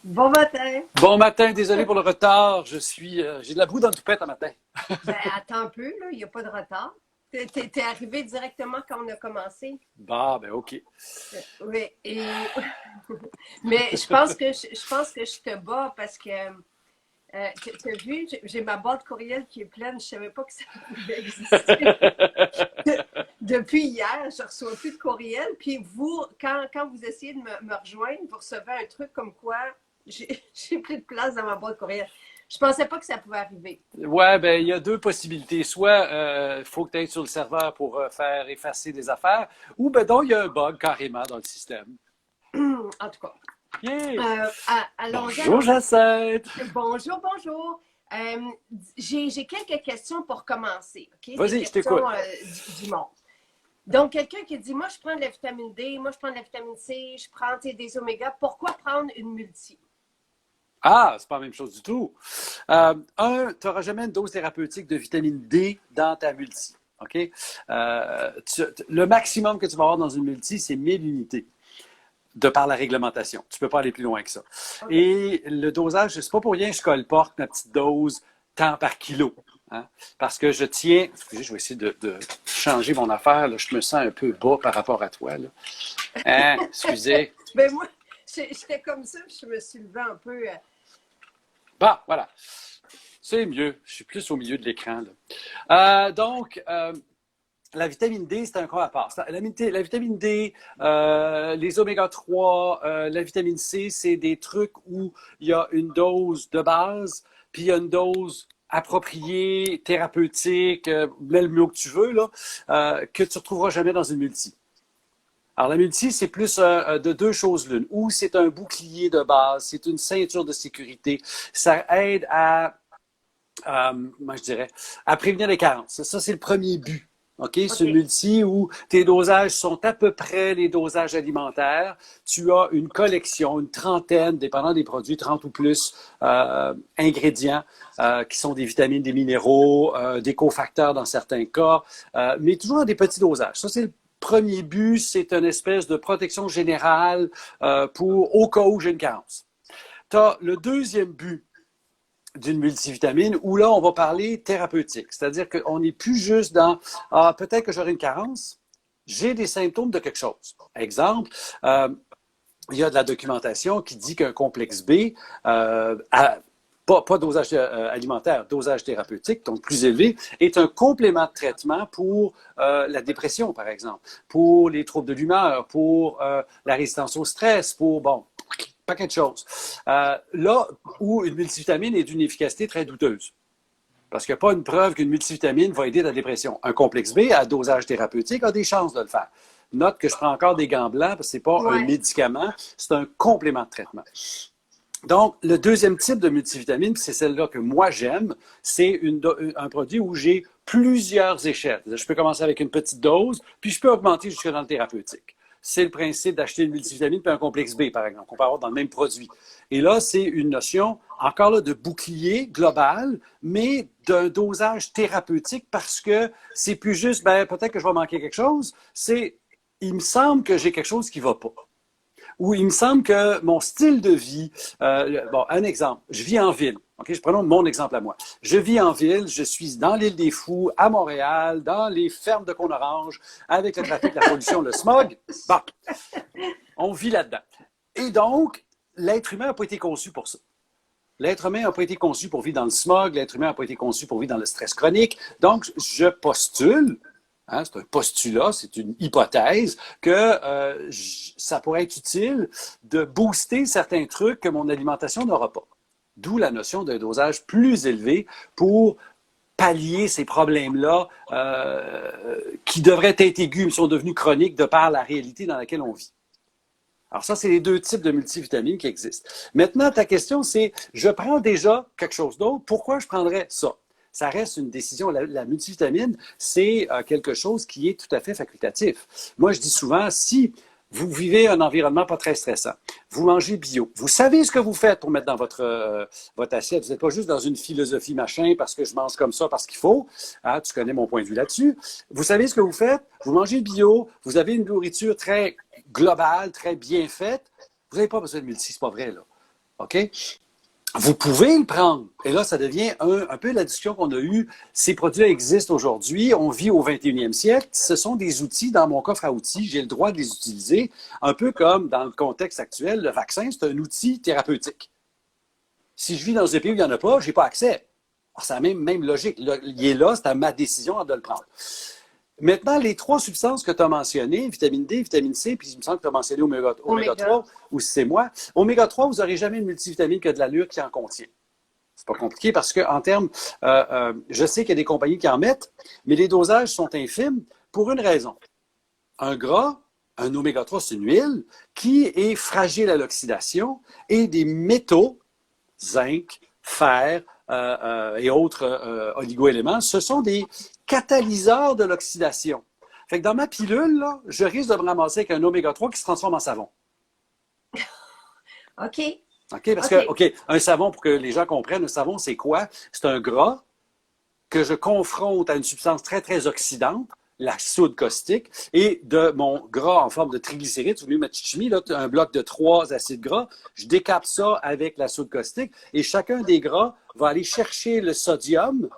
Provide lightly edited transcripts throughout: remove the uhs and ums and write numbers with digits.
Bon matin. Bon matin, désolé pour le retard. J'ai de la boue dans le toupette un matin. Ben, attends un peu, là, il n'y a pas de retard. T'es arrivé directement quand on a commencé. Bah, ben ok. Oui, mais je pense que je te bats parce que t'as vu, j'ai ma boîte courriel qui est pleine. Je savais pas que ça pouvait exister. Depuis hier, je reçois plus de courriel. Puis vous, quand vous essayez de me rejoindre, vous recevez un truc comme quoi j'ai plus de place dans ma boîte courriel. Je pensais pas que ça pouvait arriver. Ouais, ben il y a deux possibilités. Soit il faut que tu ailles sur le serveur pour faire effacer des affaires, ou ben donc il y a un bug carrément dans le système. En tout cas, Yeah! allons-y, Bonjour allons-y. Jacinthe! Bonjour, bonjour. Euh, j'ai quelques questions pour commencer, OK? Des Vas-y, je questions t'écoute. du monde. Donc, quelqu'un qui dit, moi, je prends de la vitamine D, moi, je prends de la vitamine C, je prends des oméga. Pourquoi prendre une multi? Ah, c'est pas la même chose du tout. Tu n'auras jamais une dose thérapeutique de vitamine D dans ta multi. OK? Le maximum que tu vas avoir dans une multi, c'est 1000 unités. De par la réglementation. Tu ne peux pas aller plus loin que ça. OK. Et le dosage, c'est pas pour rien que je colporte ma petite dose tant par kilo. Hein? Parce que je tiens, excusez, je vais essayer de changer mon affaire. Là. Je me sens un peu bas par rapport à toi. Là. Hein? Excusez. Ben moi, j'étais comme ça, puis je me suis levée un peu. Bon, voilà. C'est mieux. Je suis plus au milieu de l'écran. Donc, la vitamine D, c'est un cas à part. La vitamine D, les oméga 3, la vitamine C, c'est des trucs où il y a une dose de base, puis il y a une dose appropriée, thérapeutique, mets le mot que tu veux, là, que tu ne retrouveras jamais dans une multi. Alors, la multi, c'est plus de deux choses l'une. Ou c'est un bouclier de base, c'est une ceinture de sécurité. Ça aide moi je dirais, à prévenir les carences. Ça, c'est le premier but. OK? C'est une OK. multi où tes dosages sont à peu près les dosages alimentaires. Tu as une collection, une trentaine, dépendant des produits, 30 ou plus ingrédients qui sont des vitamines, des minéraux, des cofacteurs dans certains cas, mais toujours dans des petits dosages. Ça, c'est le premier but, c'est une espèce de protection générale pour au cas où j'ai une carence. Tu as le deuxième but d'une multivitamine, où là, on va parler thérapeutique. C'est-à-dire qu'on n'est plus juste dans ah, peut-être que j'aurai une carence, j'ai des symptômes de quelque chose. Exemple, il y a de la documentation qui dit qu'un complexe B, pas dosage alimentaire, dosage thérapeutique, donc plus élevé, est un complément de traitement pour la dépression, par exemple, pour les troubles de l'humeur, pour la résistance au stress, pour, bon, paquet de choses. Là où une multivitamine est d'une efficacité très douteuse. Parce qu'il n'y a pas une preuve qu'une multivitamine va aider la dépression. Un complexe B à dosage thérapeutique a des chances de le faire. Note que je prends encore des gants blancs parce que ce n'est pas un Ouais. médicament, c'est un complément de traitement. Donc, le deuxième type de multivitamine, c'est celle-là que moi j'aime, c'est un produit où j'ai plusieurs échelles. Je peux commencer avec une petite dose, puis je peux augmenter jusque dans le thérapeutique. C'est le principe d'acheter une multivitamine puis un complexe B, par exemple, qu'on peut avoir dans le même produit. Et là, c'est une notion, encore là, de bouclier global, mais d'un dosage thérapeutique parce que c'est plus juste, ben, peut-être que je vais manquer quelque chose, c'est, il me semble que j'ai quelque chose qui ne va pas. Ou il me semble que mon style de vie, bon, un exemple, je vis en ville. OK, je prends mon exemple à moi. Je vis en ville, je suis dans l'île des Fous, à Montréal, dans les fermes de Cône-Orange, avec le trafic, la pollution, le smog. Bon, on vit là-dedans. Et donc, l'être humain n'a pas été conçu pour ça. L'être humain n'a pas été conçu pour vivre dans le smog, l'être humain n'a pas été conçu pour vivre dans le stress chronique. Donc, je postule, hein, c'est un postulat, c'est une hypothèse, que ça pourrait être utile de booster certains trucs que mon alimentation n'aura pas. D'où la notion d'un dosage plus élevé pour pallier ces problèmes-là qui devraient être aigus, mais sont devenus chroniques de par la réalité dans laquelle on vit. Alors ça, c'est les deux types de multivitamines qui existent. Maintenant, ta question, c'est, je prends déjà quelque chose d'autre, pourquoi je prendrais ça? Ça reste une décision. La multivitamine, c'est quelque chose qui est tout à fait facultatif. Moi, je dis souvent, si vous vivez un environnement pas très stressant, vous mangez bio, vous savez ce que vous faites pour mettre dans votre assiette, vous n'êtes pas juste dans une philosophie machin parce que je mange comme ça parce qu'il faut, hein, tu connais mon point de vue là-dessus, vous savez ce que vous faites, vous mangez bio, vous avez une nourriture très globale, très bien faite, vous n'avez pas besoin de multi, c'est pas vrai, là. OK? Vous pouvez le prendre. Et là, ça devient un peu la discussion qu'on a eue. Ces produits existent aujourd'hui. On vit au 21e siècle. Ce sont des outils dans mon coffre à outils. J'ai le droit de les utiliser. Un peu comme dans le contexte actuel, le vaccin, c'est un outil thérapeutique. Si je vis dans un pays où il n'y en a pas, je n'ai pas accès. Alors, c'est la même logique. Il est là, c'est à ma décision de le prendre. Maintenant, les 3 substances que tu as mentionnées, vitamine D, vitamine C, puis il me semble que tu as mentionné oméga 3, ou si c'est moi. Oméga 3, vous n'aurez jamais une multivitamine que de l'allure qui en contient. C'est pas compliqué parce qu'en termes, je sais qu'il y a des compagnies qui en mettent, mais les dosages sont infimes pour une raison. Un gras, un oméga 3, c'est une huile qui est fragile à l'oxydation et des métaux, zinc, fer et autres oligoéléments, ce sont des catalyseurs de l'oxydation. Fait que dans ma pilule, là, je risque de me ramasser avec un oméga 3 qui se transforme en savon. OK. OK? Parce que, OK, un savon, pour que les gens comprennent, un savon, c'est quoi? C'est un gras que je confronte à une substance très, très oxydante, la soude caustique, et de mon gras en forme de triglycérides, vous voyez ma petite chimie, là, un bloc de 3 acides gras, je décape ça avec la soude caustique, et chacun des gras va aller chercher le sodium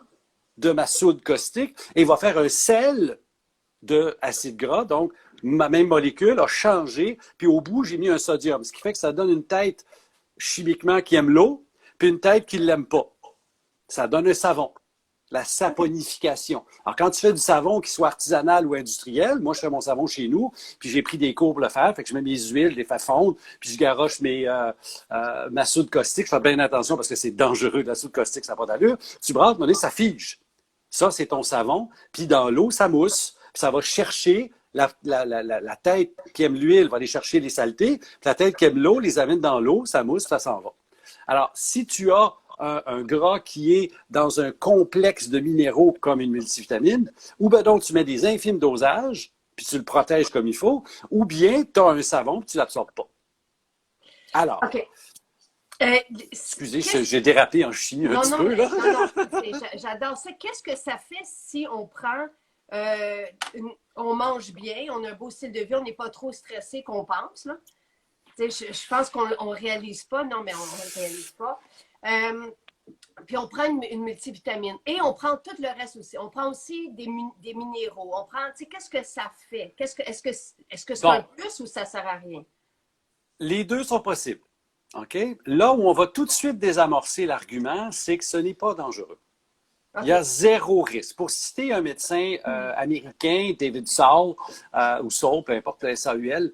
de ma soude caustique et va faire un sel d'acide gras. Donc, ma même molécule a changé, puis au bout, j'ai mis un sodium, ce qui fait que ça donne une tête chimiquement qui aime l'eau, puis une tête qui ne l'aime pas. Ça donne un savon. La saponification. Alors, quand tu fais du savon, qu'il soit artisanal ou industriel, moi, je fais mon savon chez nous, puis j'ai pris des cours pour le faire, fait que je mets mes huiles, je les fais fondre, puis je garoche ma soude caustique. Je fais bien attention parce que c'est dangereux, la soude caustique, ça n'a pas d'allure. Tu brasses, mais ça fige. Ça, c'est ton savon. Puis dans l'eau, ça mousse. Puis ça va chercher la tête qui aime l'huile, va aller chercher les saletés. Puis la tête qui aime l'eau, les amène dans l'eau, ça mousse, ça s'en va. Alors, si tu as un gras qui est dans un complexe de minéraux comme une multivitamine, ou bien donc tu mets des infimes dosages, puis tu le protèges comme il faut, ou bien tu as un savon, puis tu ne l'absorbes pas. Alors, OK. Excusez, j'ai dérapé en chimie un petit peu, là. Non, j'adore ça. Qu'est-ce que ça fait si on prend, on mange bien, on a un beau style de vie, on n'est pas trop stressé qu'on pense, là? Je pense qu'on ne réalise pas. Non, mais on ne réalise pas. Puis on prend une multivitamine et on prend tout le reste aussi. On prend aussi des minéraux. On prend, qu'est-ce que ça fait? Est-ce que c'est un plus ou ça ne sert à rien? Les deux sont possibles. OK? Là où on va tout de suite désamorcer l'argument, c'est que ce n'est pas dangereux. Il y a 0 risque. Pour citer un médecin américain, David Saul, ou Saul, peu importe le SAUL,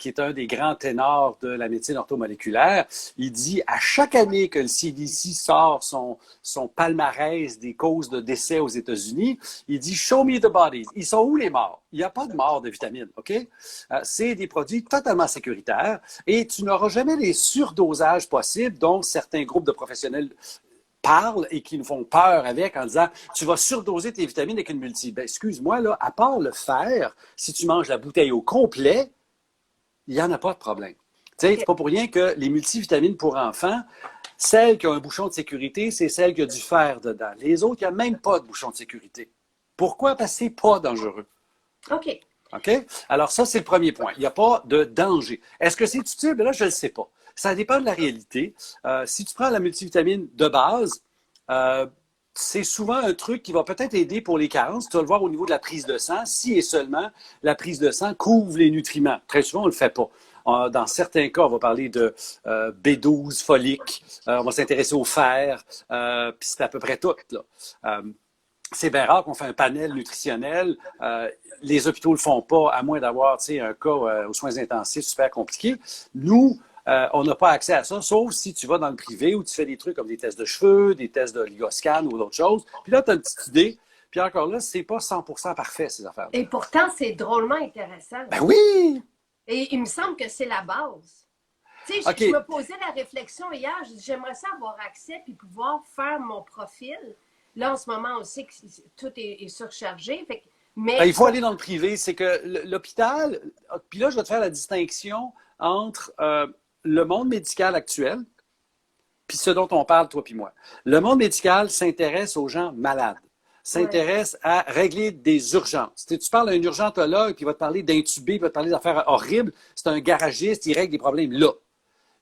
qui est un des grands ténors de la médecine orthomoléculaire, il dit à chaque année que le CDC sort son palmarès des causes de décès aux États-Unis, il dit « Show me the bodies ». Ils sont où les morts? Il n'y a pas de morts de vitamines, OK? C'est des produits totalement sécuritaires et tu n'auras jamais les surdosages possibles dont certains groupes de professionnels parlent et qui nous font peur avec en disant tu vas surdoser tes vitamines avec une multi. Ben, excuse-moi, là, à part le fer, si tu manges la bouteille au complet, il n'y en a pas de problème. Tu sais, c'est pas pour rien que les multivitamines pour enfants, celle qui a un bouchon de sécurité, c'est celle qui a du fer dedans. Les autres, il n'y a même pas de bouchon de sécurité. Pourquoi? Parce que c'est pas dangereux. OK. OK? Alors ça, c'est le premier point. Il n'y a pas de danger. Est-ce que c'est utile? Ben là, je ne le sais pas. Ça dépend de la réalité. Si tu prends la multivitamine de base, c'est souvent un truc qui va peut-être aider pour les carences. Tu vas le voir au niveau de la prise de sang, si et seulement la prise de sang couvre les nutriments. Très souvent, on ne le fait pas. Dans certains cas, on va parler de B12, folique, on va s'intéresser au fer, puis c'est à peu près tout, là. C'est bien rare qu'on fait un panel nutritionnel. Les hôpitaux ne le font pas, à moins d'avoir un cas aux soins intensifs super compliqué. Nous, on n'a pas accès à ça, sauf si tu vas dans le privé où tu fais des trucs comme des tests de cheveux, des tests de ligoscan ou d'autres choses. Puis là, tu as une petite idée. Puis encore là, c'est pas 100% parfait, ces affaires-là. Et pourtant, c'est drôlement intéressant. Ben oui! Et il me semble que c'est la base. Tu sais, Okay. Je me posais la réflexion hier, je dis, j'aimerais ça avoir accès puis pouvoir faire mon profil. Là, en ce moment, on sait que tout est surchargé. Fait que, mais... Il faut aller dans le privé. C'est que l'hôpital, puis là, je vais te faire la distinction entre le monde médical actuel puis ce dont on parle, toi puis moi. Le monde médical s'intéresse aux gens malades, s'intéresse à régler des urgences. Tu parles à un urgentologue, puis il va te parler d'intuber, il va te parler d'affaires horribles. C'est un garagiste, il règle des problèmes là.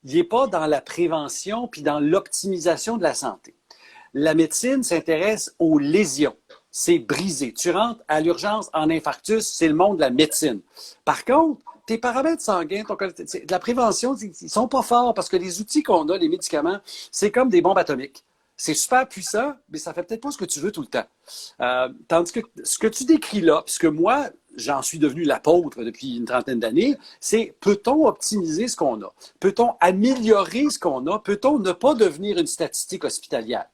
il n'est pas dans la prévention puis dans l'optimisation de la santé. La médecine s'intéresse aux lésions. C'est brisé. Tu rentres à l'urgence en infarctus, c'est le monde de la médecine. Par contre, tes paramètres sanguins, de la prévention, ils sont pas forts parce que les outils qu'on a, les médicaments, c'est comme des bombes atomiques. C'est super puissant, mais ça fait peut-être pas ce que tu veux tout le temps. Tandis que ce que tu décris là, puisque moi, j'en suis devenu l'apôtre depuis une trentaine d'années, c'est peut-on optimiser ce qu'on a? Peut-on améliorer ce qu'on a? Peut-on ne pas devenir une statistique hospitalière?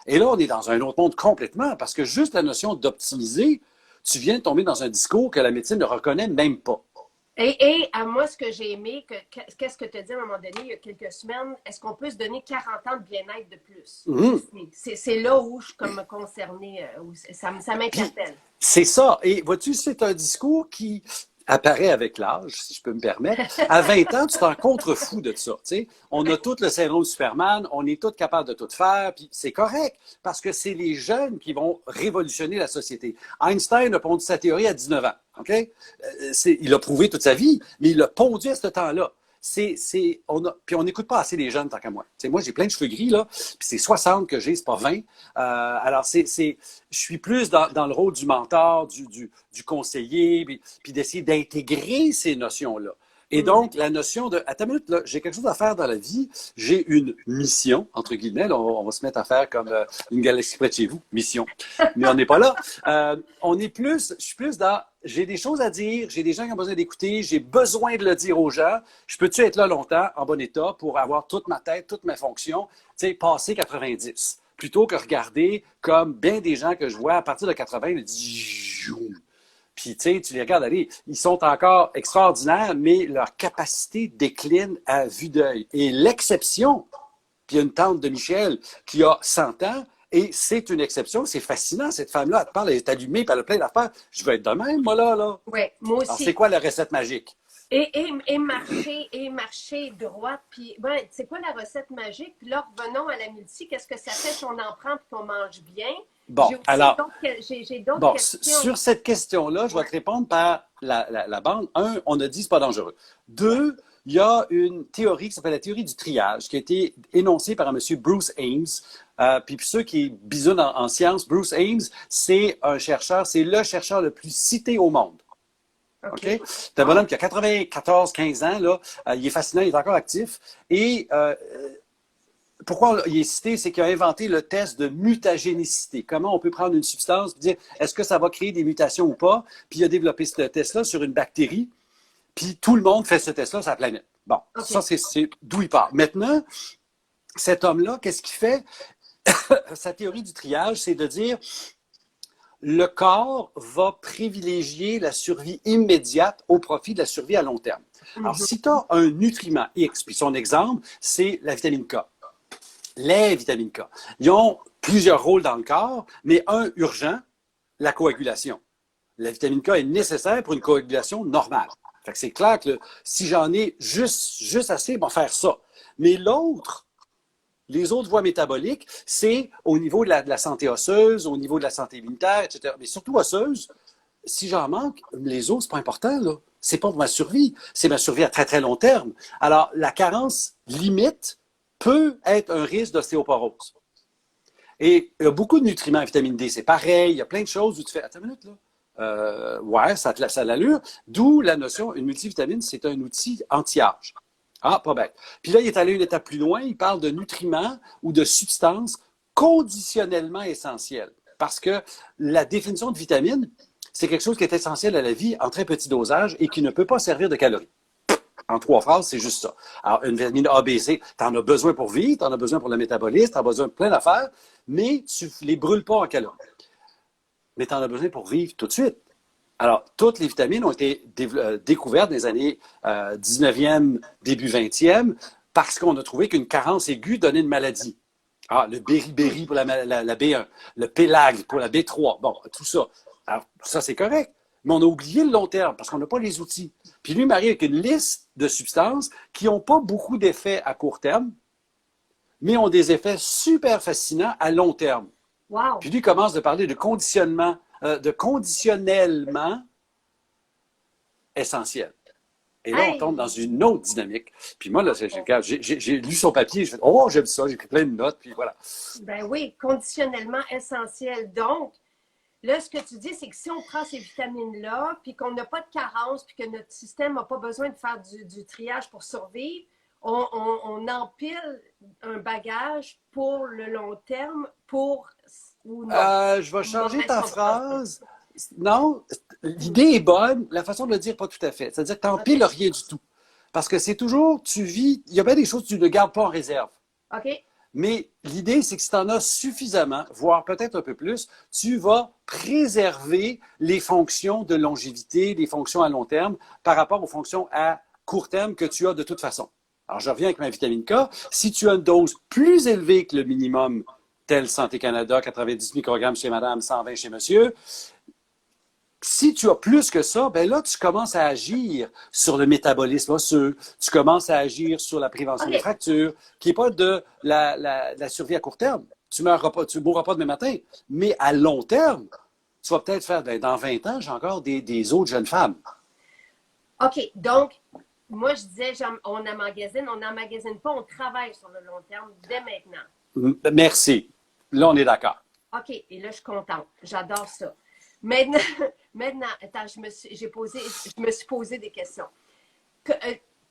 Et là, on est dans un autre monde complètement, parce que juste la notion d'optimiser, tu viens de tomber dans un discours que la médecine ne reconnaît même pas. Et à moi, ce que j'ai aimé, qu'est-ce que tu as dit à un moment donné, il y a quelques semaines, est-ce qu'on peut se donner 40 ans de bien-être de plus? C'est là où je suis comme concernée, ça m'interpelle. C'est ça. Et vois-tu, c'est un discours qui apparaît avec l'âge, si je peux me permettre. À 20 ans, tu t'en contrefous de ça. Tu sais. On a tout le syndrome de Superman, on est tous capables de tout faire, puis c'est correct, parce que c'est les jeunes qui vont révolutionner la société. Einstein a pondu sa théorie à 19 ans. Okay? Il l'a prouvé toute sa vie, mais il l'a pondu à ce temps-là. Puis on n'écoute pas assez les jeunes tant qu'à moi. T'sais, moi, j'ai plein de cheveux gris, là, puis c'est 60 que j'ai, c'est pas 20. Alors, je suis plus dans le rôle du mentor, du conseiller, puis d'essayer d'intégrer ces notions-là. Et donc, la notion de, attends une minute, là, j'ai quelque chose à faire dans la vie, j'ai une mission, entre guillemets, là, on va se mettre à faire comme une galaxie près de chez vous, mission. Mais on n'est pas là. Je suis plus dans, j'ai des choses à dire, j'ai des gens qui ont besoin d'écouter, j'ai besoin de le dire aux gens. Je peux-tu être là longtemps, en bon état, pour avoir toute ma tête, toutes mes fonctions, tu sais, passer 90, plutôt que regarder comme bien des gens que je vois à partir de 80, ils disent, puis, tu sais, tu les regardes aller, ils sont encore extraordinaires, mais leur capacité décline à vue d'œil. Et l'exception, puis il y a une tante de Michel qui a 100 ans, et c'est une exception, c'est fascinant, cette femme-là, elle te parle, elle est allumée, puis elle a plein d'affaires. Je veux être de même, moi, là. Oui, moi aussi. Alors, c'est quoi la recette magique? Et marcher droite. Puis, c'est quoi la recette magique? Puis là, revenons à la multi. Qu'est-ce que ça fait si on en prend et qu'on mange bien? Bon, alors, j'ai d'autres questions. sur cette question-là, je vais te répondre par la bande. Un, on a dit que ce pas dangereux. Deux, il y a une théorie qui s'appelle la théorie du triage, qui a été énoncée par un monsieur Bruce Ames. Puis pour ceux qui bisounent en sciences, Bruce Ames, c'est un chercheur, c'est le chercheur le plus cité au monde. OK? C'est un bonhomme qui a 94, 15 ans, là. Il est fascinant, il est encore actif. Et pourquoi il est cité, c'est qu'il a inventé le test de mutagénicité. Comment on peut prendre une substance et dire est-ce que ça va créer des mutations ou pas? Puis il a développé ce test-là sur une bactérie. Puis tout le monde fait ce test-là sur la planète. Bon, ça, c'est d'où il part. Maintenant, cet homme-là, qu'est-ce qu'il fait? Sa théorie du triage, c'est de dire le corps va privilégier la survie immédiate au profit de la survie à long terme. Alors, si tu as un nutriment X, puis son exemple, c'est la vitamine K. Les vitamines K. Ils ont plusieurs rôles dans le corps, mais un urgent, la coagulation. La vitamine K est nécessaire pour une coagulation normale. Fait que c'est clair que si j'en ai juste assez, ils vont faire ça. Mais l'autre, les autres voies métaboliques, c'est au niveau de la santé osseuse, au niveau de la santé immunitaire, etc. Mais surtout osseuse, si j'en manque, les os, c'est pas important, là. C'est pas pour ma survie, c'est ma survie à très, très long terme. Alors, la carence limite peut être un risque d'ostéoporose. Et il y a beaucoup de nutriments, vitamine D, c'est pareil, il y a plein de choses où tu fais, attends une minute, là. Ouais, ça a l'allure. D'où la notion, une multivitamine, c'est un outil anti-âge. Ah, pas bête. Puis là, il est allé une étape plus loin, il parle de nutriments ou de substances conditionnellement essentielles. Parce que la définition de vitamine, c'est quelque chose qui est essentiel à la vie en très petit dosage et qui ne peut pas servir de calories. En 3 phrases, c'est juste ça. Alors, une vitamine A, B, C, tu en as besoin pour vivre, tu en as besoin pour le métabolisme, tu en as besoin de plein d'affaires, mais tu ne les brûles pas en calories. Mais tu en as besoin pour vivre tout de suite. Alors, toutes les vitamines ont été découvertes dans les années 19e, début 20e, parce qu'on a trouvé qu'une carence aiguë donnait une maladie. Ah, le beriberi pour la B1, le pélag pour la B3, bon, tout ça. Alors, ça, c'est correct. Mais on a oublié le long terme parce qu'on n'a pas les outils. Puis lui, il m'arrive avec une liste de substances qui n'ont pas beaucoup d'effets à court terme, mais ont des effets super fascinants à long terme. Wow. Puis lui commence de parler de conditionnellement essentiel. Et là, on Hey! tombe dans une autre dynamique. Puis moi, là, regarde, j'ai lu son papier, je fais, oh, j'aime ça, j'ai pris plein de notes, puis voilà. Ben oui, conditionnellement essentiel. Donc, là, ce que tu dis, c'est que si on prend ces vitamines-là, puis qu'on n'a pas de carence, puis que notre système n'a pas besoin de faire du triage pour survivre, on empile un bagage pour le long terme, pour ou non. Je vais Une changer mauvaise ta compréhension. phrase. Non, l'idée est bonne, la façon de le dire, pas tout à fait. C'est-à-dire que tu n'empiles OK. rien du tout. Parce que c'est toujours, tu vis, il y a bien des choses que tu ne gardes pas en réserve. OK. Mais l'idée, c'est que si tu en as suffisamment, voire peut-être un peu plus, tu vas préserver les fonctions de longévité, les fonctions à long terme, par rapport aux fonctions à court terme que tu as de toute façon. Alors, je reviens avec ma vitamine K. Si tu as une dose plus élevée que le minimum, tel Santé Canada, 90 microgrammes chez madame, 120 chez monsieur, si tu as plus que ça, ben là, tu commences à agir sur le métabolisme osseux, tu commences à agir sur la prévention des OK. fractures, qui n'est pas de la survie à court terme. Tu ne mourras pas demain matin, mais à long terme, tu vas peut-être faire, ben, dans 20 ans, j'ai encore des autres jeunes femmes. OK. Donc, moi, je disais, on n'emmagasine pas, on travaille sur le long terme dès maintenant. Merci. Là, on est d'accord. OK. Et là, je suis contente. J'adore ça. Maintenant, maintenant attends, je me suis posé des questions.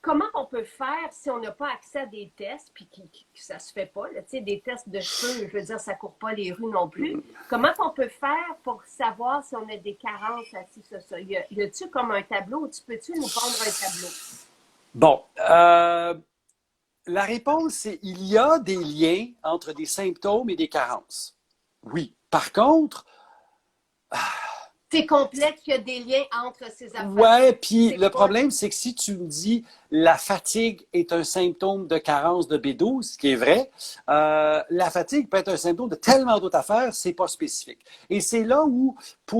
Comment on peut faire si on n'a pas accès à des tests, puis que ça ne se fait pas, là, des tests de cheveux, je veux dire, ça ne court pas les rues non plus. Comment on peut faire pour savoir si on a des carences à ci, ça? Y a-tu comme un tableau? Peux-tu nous prendre un tableau? Bon, la réponse, c'est il y a des liens entre des symptômes et des carences. Oui. Par contre, C'est complexe qu'il y a des liens entre ces affaires. ouais, puis C'est le quoi? problème, c'est que si tu me dis la fatigue est un symptôme de carence de B12, ce qui est vrai, la fatigue peut être un symptôme de tellement d'autres affaires, c'est pas spécifique. Et c'est là où, tu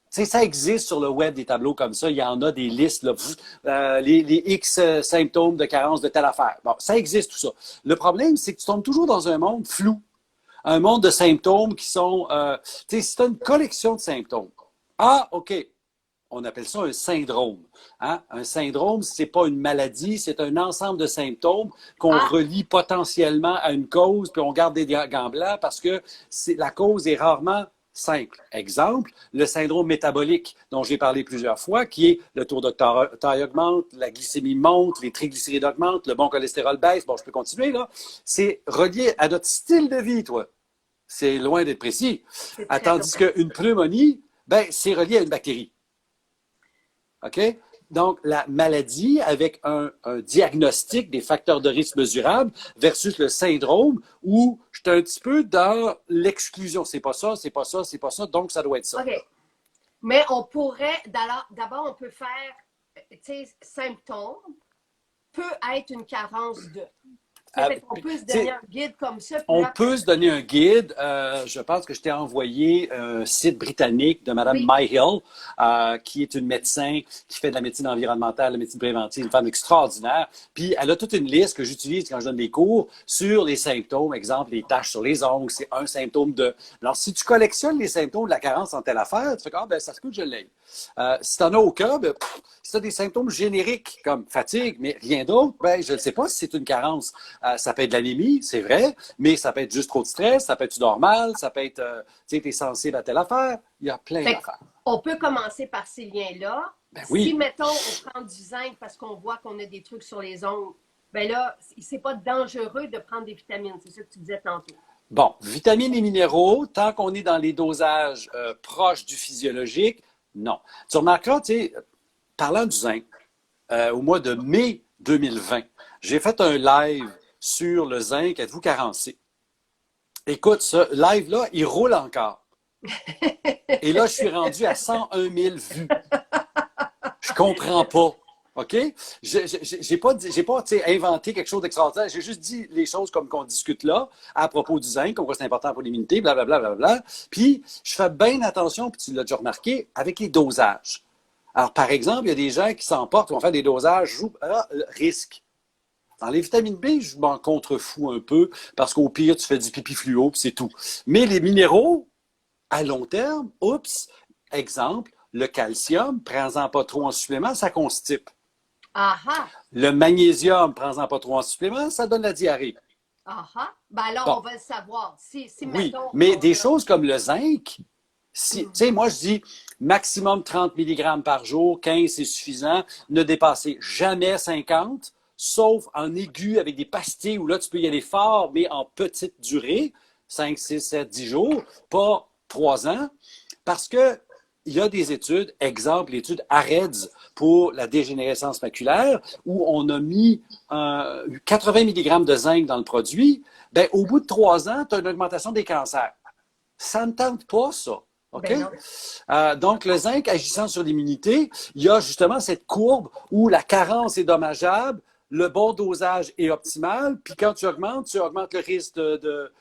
sais, ça existe sur le web des tableaux comme ça, il y en a des listes, là, les X symptômes de carence de telle affaire. Bon, ça existe tout ça. Le problème, c'est que tu tombes toujours dans un monde flou, un monde de symptômes qui sont, tu sais, si tu as une collection de symptômes, ah, OK, on appelle ça un syndrome. Hein? Un syndrome, ce n'est pas une maladie, c'est un ensemble de symptômes qu'on Ah, relie potentiellement à une cause, puis on garde des gants blancs parce que la cause est rarement simple. Exemple, le syndrome métabolique dont j'ai parlé plusieurs fois, qui est le taux de taille augmente, la glycémie monte, les triglycérides augmentent, le bon cholestérol baisse. Bon, je peux continuer, là. C'est relié à notre style de vie, toi. C'est loin d'être précis. c'est très Tandis loin. qu'une pneumonie, ben, c'est relié à une bactérie. OK? Donc, la maladie avec un diagnostic des facteurs de risque mesurables versus le syndrome où je suis un petit peu dans l'exclusion. C'est pas ça, c'est pas ça, c'est pas ça, donc ça doit être ça. OK. Mais on pourrait, d'abord, on peut faire, tu sais, symptômes peut être une carence de. Peut-être qu'on peut se donner un guide comme ça. Puis On là, peut se donner un guide. Je pense que je t'ai envoyé un site britannique de Mme oui, Myhill, qui est une médecin qui fait de la médecine environnementale, de la médecine préventive, une femme extraordinaire. Puis elle a toute une liste que j'utilise quand je donne des cours sur les symptômes. Exemple, les taches sur les ongles, c'est un symptôme de... Alors, si tu collectionnes les symptômes de la carence en telle affaire, tu fais ah, ben ça se peut que je l'aie. Si tu n'en as aucun, ben, si tu as des symptômes génériques comme fatigue, mais rien d'autre, ben, je ne sais pas si c'est une carence. Ça peut être de l'anémie, c'est vrai, mais ça peut être juste trop de stress, ça peut être normal, ça peut être, tu sais, tu es sensible à telle affaire. Il y a plein d'affaires. on peut commencer par ces liens-là. Ben Si, oui. mettons, on prend du zinc parce qu'on voit qu'on a des trucs sur les ongles, ben là, c'est pas dangereux de prendre des vitamines. C'est ça que tu disais tantôt. Bon, vitamines et minéraux, tant qu'on est dans les dosages proches du physiologique, non. Tu remarqueras, tu sais, parlant du zinc, au mois de mai 2020, j'ai fait un live sur le zinc. Êtes-vous carencé? Écoute, ce live-là, il roule encore. Et là, je suis rendu à 101 000 vues. Je comprends pas. OK? J'ai pas inventé quelque chose d'extraordinaire. J'ai juste dit les choses comme qu'on discute là, à propos du zinc, comme quoi c'est important pour l'immunité, blablabla, blablabla. Puis, je fais bien attention, puis tu l'as déjà remarqué, avec les dosages. Alors, par exemple, il y a des gens qui s'emportent, qui vont faire des dosages, risque. Dans les vitamines B, je m'en contrefous un peu, parce qu'au pire, tu fais du pipi fluo, puis c'est tout. Mais les minéraux, à long terme, oups, exemple, le calcium, prends-en pas trop en supplément, ça constipe. Ah ah! Le magnésium, prends-en pas trop en supplément, ça donne la diarrhée. Ah ah! Ben alors, on Bon, va le savoir. Si oui, mettons, mais on des a... choses comme le zinc, si, tu sais, moi je dis maximum 30 mg par jour, 15 c'est suffisant, ne dépassez jamais 50, sauf en aigu avec des pastilles où là tu peux y aller fort, mais en petite durée, 5, 6, 7, 10 jours, pas 3 ans, parce que il y a des études, exemple l'étude AREDS pour la dégénérescence maculaire, où on a mis 80 mg de zinc dans le produit. Ben, au bout de 3 ans, tu as une augmentation des cancers. Ça ne tente pas, ça. OK? Ben non. Donc, le zinc agissant sur l'immunité, il y a justement cette courbe où la carence est dommageable, le bon dosage est optimal, puis quand tu augmentes le risque de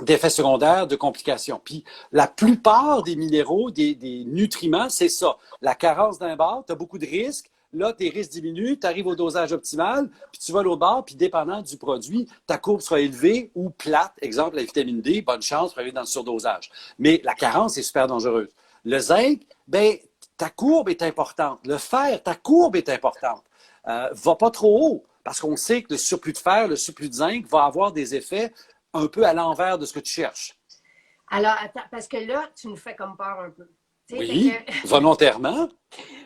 d'effets secondaires, de complications. Puis la plupart des minéraux, des nutriments, c'est ça. La carence d'un bord, tu as beaucoup de risques. Là, tes risques diminuent, tu arrives au dosage optimal, puis tu vas à l'autre bord, puis dépendant du produit, ta courbe sera élevée ou plate. Exemple, la vitamine D, bonne chance pour arriver dans le surdosage. Mais la carence est super dangereuse. Le zinc, ben, ta courbe est importante. Le fer, ta courbe est importante. Va pas trop haut, parce qu'on sait que le surplus de fer, le surplus de zinc va avoir des effets un peu à l'envers de ce que tu cherches. Alors, attends, parce que là, tu nous fais comme peur un peu. Oui, volontairement.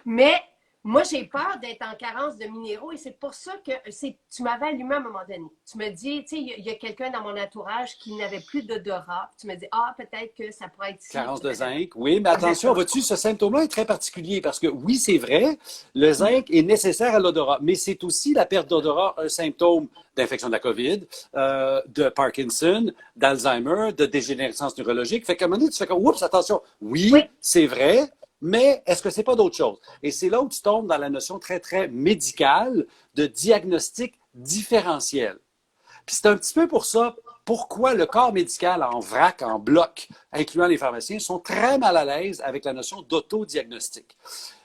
Mais moi, j'ai peur d'être en carence de minéraux et c'est pour ça que tu m'avais allumé à un moment donné. Tu me dis, tu sais, il y a quelqu'un dans mon entourage qui n'avait plus d'odorat. Tu me dis, ah, peut-être que ça pourrait être... Carence de zinc, oui, mais attention, vois-tu, ce symptôme-là est très particulier parce que oui, c'est vrai, le zinc est nécessaire à l'odorat, mais c'est aussi la perte d'odorat un symptôme d'infection de la COVID, de Parkinson, d'Alzheimer, de dégénérescence neurologique. Fait qu'à un moment donné, tu fais comme, oups, attention, oui, c'est vrai, mais est-ce que c'est pas d'autre chose? Et c'est là où tu tombes dans la notion très, très médicale de diagnostic différentiel. Puis c'est un petit peu pour ça pourquoi le corps médical en vrac, en bloc, incluant les pharmaciens, sont très mal à l'aise avec la notion d'autodiagnostic.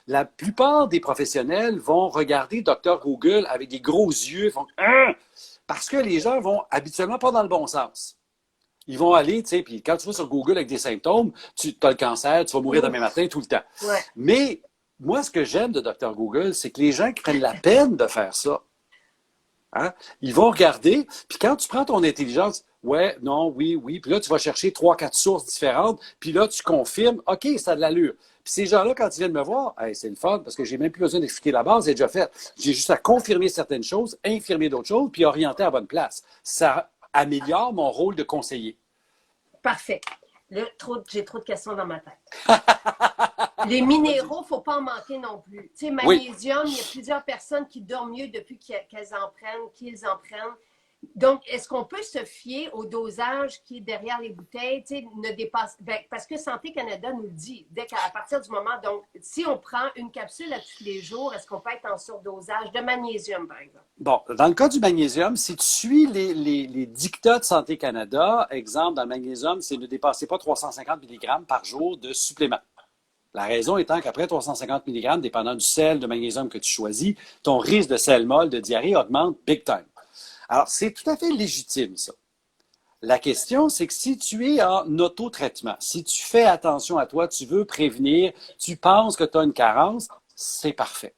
La plupart des professionnels vont regarder Dr Google avec des gros yeux, font hein? Parce que les gens vont habituellement pas dans le bon sens. Ils vont aller, tu sais, puis quand tu vas sur Google avec des symptômes, tu as le cancer, tu vas mourir demain matin tout le temps. Ouais. Mais moi, ce que j'aime de Dr Google, c'est que les gens qui prennent la peine de faire ça, hein, ils vont regarder, puis quand tu prends ton intelligence, ouais, non, oui, oui, puis là, tu vas chercher 3, 4 sources différentes, puis là, tu confirmes, OK, ça a de l'allure. Puis ces gens-là, quand ils viennent me voir, hey, c'est le fun, parce que j'ai même plus besoin d'expliquer la base, c'est déjà fait. J'ai juste à confirmer certaines choses, infirmer d'autres choses, puis orienter à la bonne place. Ça améliore mon rôle de conseiller. Parfait. Là, j'ai trop de questions dans ma tête. Les minéraux, il ne faut pas en manquer non plus. Tu sais, magnésium, il y a plusieurs personnes qui dorment mieux depuis qu'ils en prennent. Donc, est-ce qu'on peut se fier au dosage qui est derrière les bouteilles, tu sais, ne dépasse... Ben, parce que Santé Canada nous le dit, dès qu'à partir du moment, donc, si on prend une capsule à tous les jours, est-ce qu'on peut être en surdosage de magnésium, par exemple? Bon, dans le cas du magnésium, si tu suis les dictats de Santé Canada, exemple, dans le magnésium, c'est ne dépasser pas 350 mg par jour de supplément. La raison étant qu'après 350 mg, dépendant du sel de magnésium que tu choisis, ton risque de sel molle, de diarrhée augmente big time. Alors, c'est tout à fait légitime, ça. La question, c'est que si tu es en autotraitement, si tu fais attention à toi, tu veux prévenir, tu penses que tu as une carence, c'est parfait.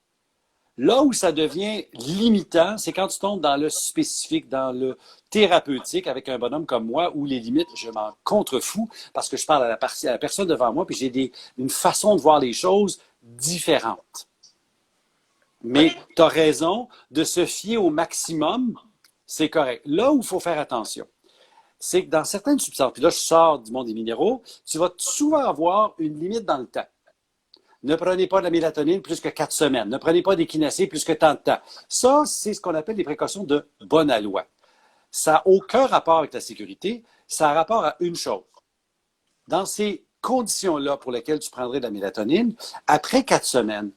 Là où ça devient limitant, c'est quand tu tombes dans le spécifique, dans le thérapeutique avec un bonhomme comme moi, où les limites, je m'en contrefous parce que je parle à la personne devant moi, puis j'ai une façon de voir les choses différente. Mais tu as raison de se fier au maximum, c'est correct. Là où il faut faire attention, c'est que dans certaines substances, puis là je sors du monde des minéraux, tu vas souvent avoir une limite dans le temps. Ne prenez pas de la mélatonine plus que 4 semaines. Ne prenez pas d'équinacée plus que tant de temps. Ça, c'est ce qu'on appelle des précautions de bonne aloi. Ça n'a aucun rapport avec la sécurité. Ça a rapport à une chose. Dans ces conditions-là pour lesquelles tu prendrais de la mélatonine, après 4 semaines,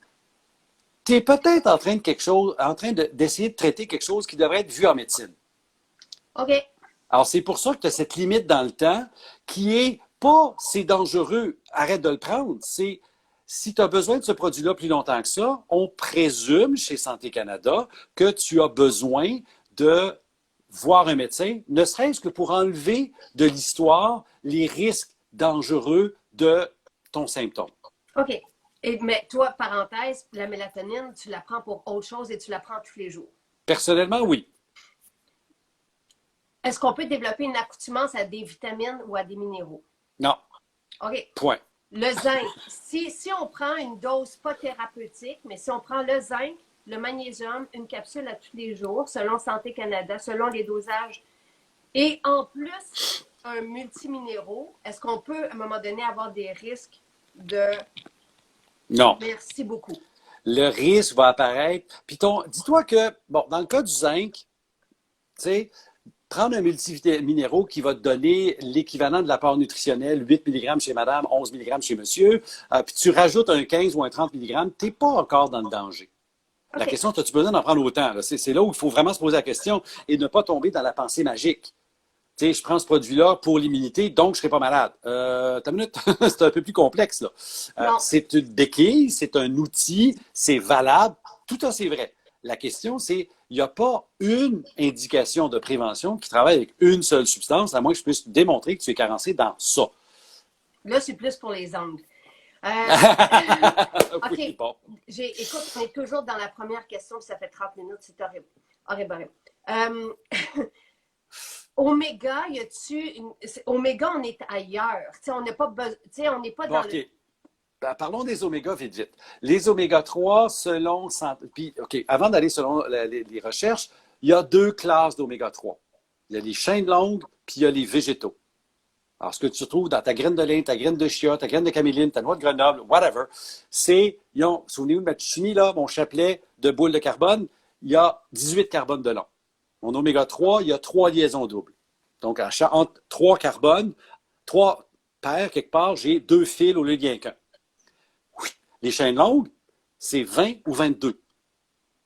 tu es peut-être en train d'essayer de traiter quelque chose qui devrait être vu en médecine. OK. Alors, c'est pour ça que tu as cette limite dans le temps qui est pas c'est dangereux, arrête de le prendre. C'est si tu as besoin de ce produit-là plus longtemps que ça, on présume chez Santé Canada que tu as besoin de voir un médecin, ne serait-ce que pour enlever de l'histoire les risques dangereux de ton symptôme. OK. Mais toi, parenthèse, la mélatonine, tu la prends pour autre chose et tu la prends tous les jours. Personnellement, oui. Est-ce qu'on peut développer une accoutumance à des vitamines ou à des minéraux? Non. OK. Point. Le zinc, si on prend une dose pas thérapeutique, mais si on prend le zinc, le magnésium, une capsule à tous les jours, selon Santé Canada, selon les dosages, et en plus un multiminéraux, est-ce qu'on peut, à un moment donné, avoir des risques de... Non. Merci beaucoup. Le risque va apparaître. Puis dis-toi que, bon, dans le cas du zinc, tu sais, prendre un multiminéraux qui va te donner l'équivalent de l'apport nutritionnel, 8 mg chez madame, 11 mg chez monsieur, puis tu rajoutes un 15 ou un 30 mg, tu n'es pas encore dans le danger. La question, as-tu besoin d'en prendre autant? C'est là où il faut vraiment se poser la question et ne pas tomber dans la pensée magique. Tu sais, je prends ce produit-là pour l'immunité, donc je ne serai pas malade. T'as une minute, c'est un peu plus complexe, là. C'est une béquille, c'est un outil, c'est valable, tout ça c'est vrai. La question, c'est, il n'y a pas une indication de prévention qui travaille avec une seule substance, à moins que je puisse démontrer que tu es carencé dans ça. Là, c'est plus pour les ongles. OK. Oui, bon. Écoute, on est toujours dans la première question, puis ça fait 30 minutes, c'est horrible. Horrible. Oméga, y a-tu Oméga, on est ailleurs. T'sais, on n'est pas, on n'est pas dans OK. Parlons des oméga vite, vite. Les oméga 3, selon... Puis, OK, avant d'aller selon les recherches, il y a deux classes d'oméga 3. Il y a les chaînes longues, puis il y a les végétaux. Alors, ce que tu trouves dans ta graine de lin, ta graine de chia, ta graine de caméline, ta noix de Grenoble, whatever, souvenez-vous de ma chimie, là, mon chapelet de boules de carbone, il y a 18 carbones de long. Mon oméga 3, il y a 3 liaisons doubles. Donc, entre 3 carbones, 3 paires, quelque part, j'ai 2 fils au lieu de rien qu'un. Les chaînes longues, c'est 20 ou 22.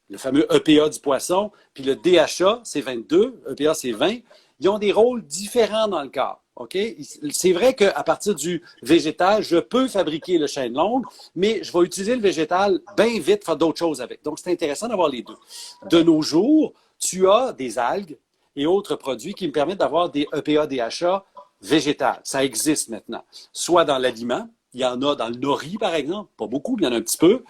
Le fameux EPA du poisson, puis le DHA, c'est 22, EPA, c'est 20. Ils ont des rôles différents dans le corps. OK? C'est vrai qu'à partir du végétal, je peux fabriquer le chaîne longue, mais je vais utiliser le végétal bien vite, faire d'autres choses avec. Donc, c'est intéressant d'avoir les deux. De nos jours, tu as des algues et autres produits qui me permettent d'avoir des EPA, DHA végétal. Ça existe maintenant. Soit dans l'aliment, il y en a dans le nori, par exemple, pas beaucoup, mais il y en a un petit peu.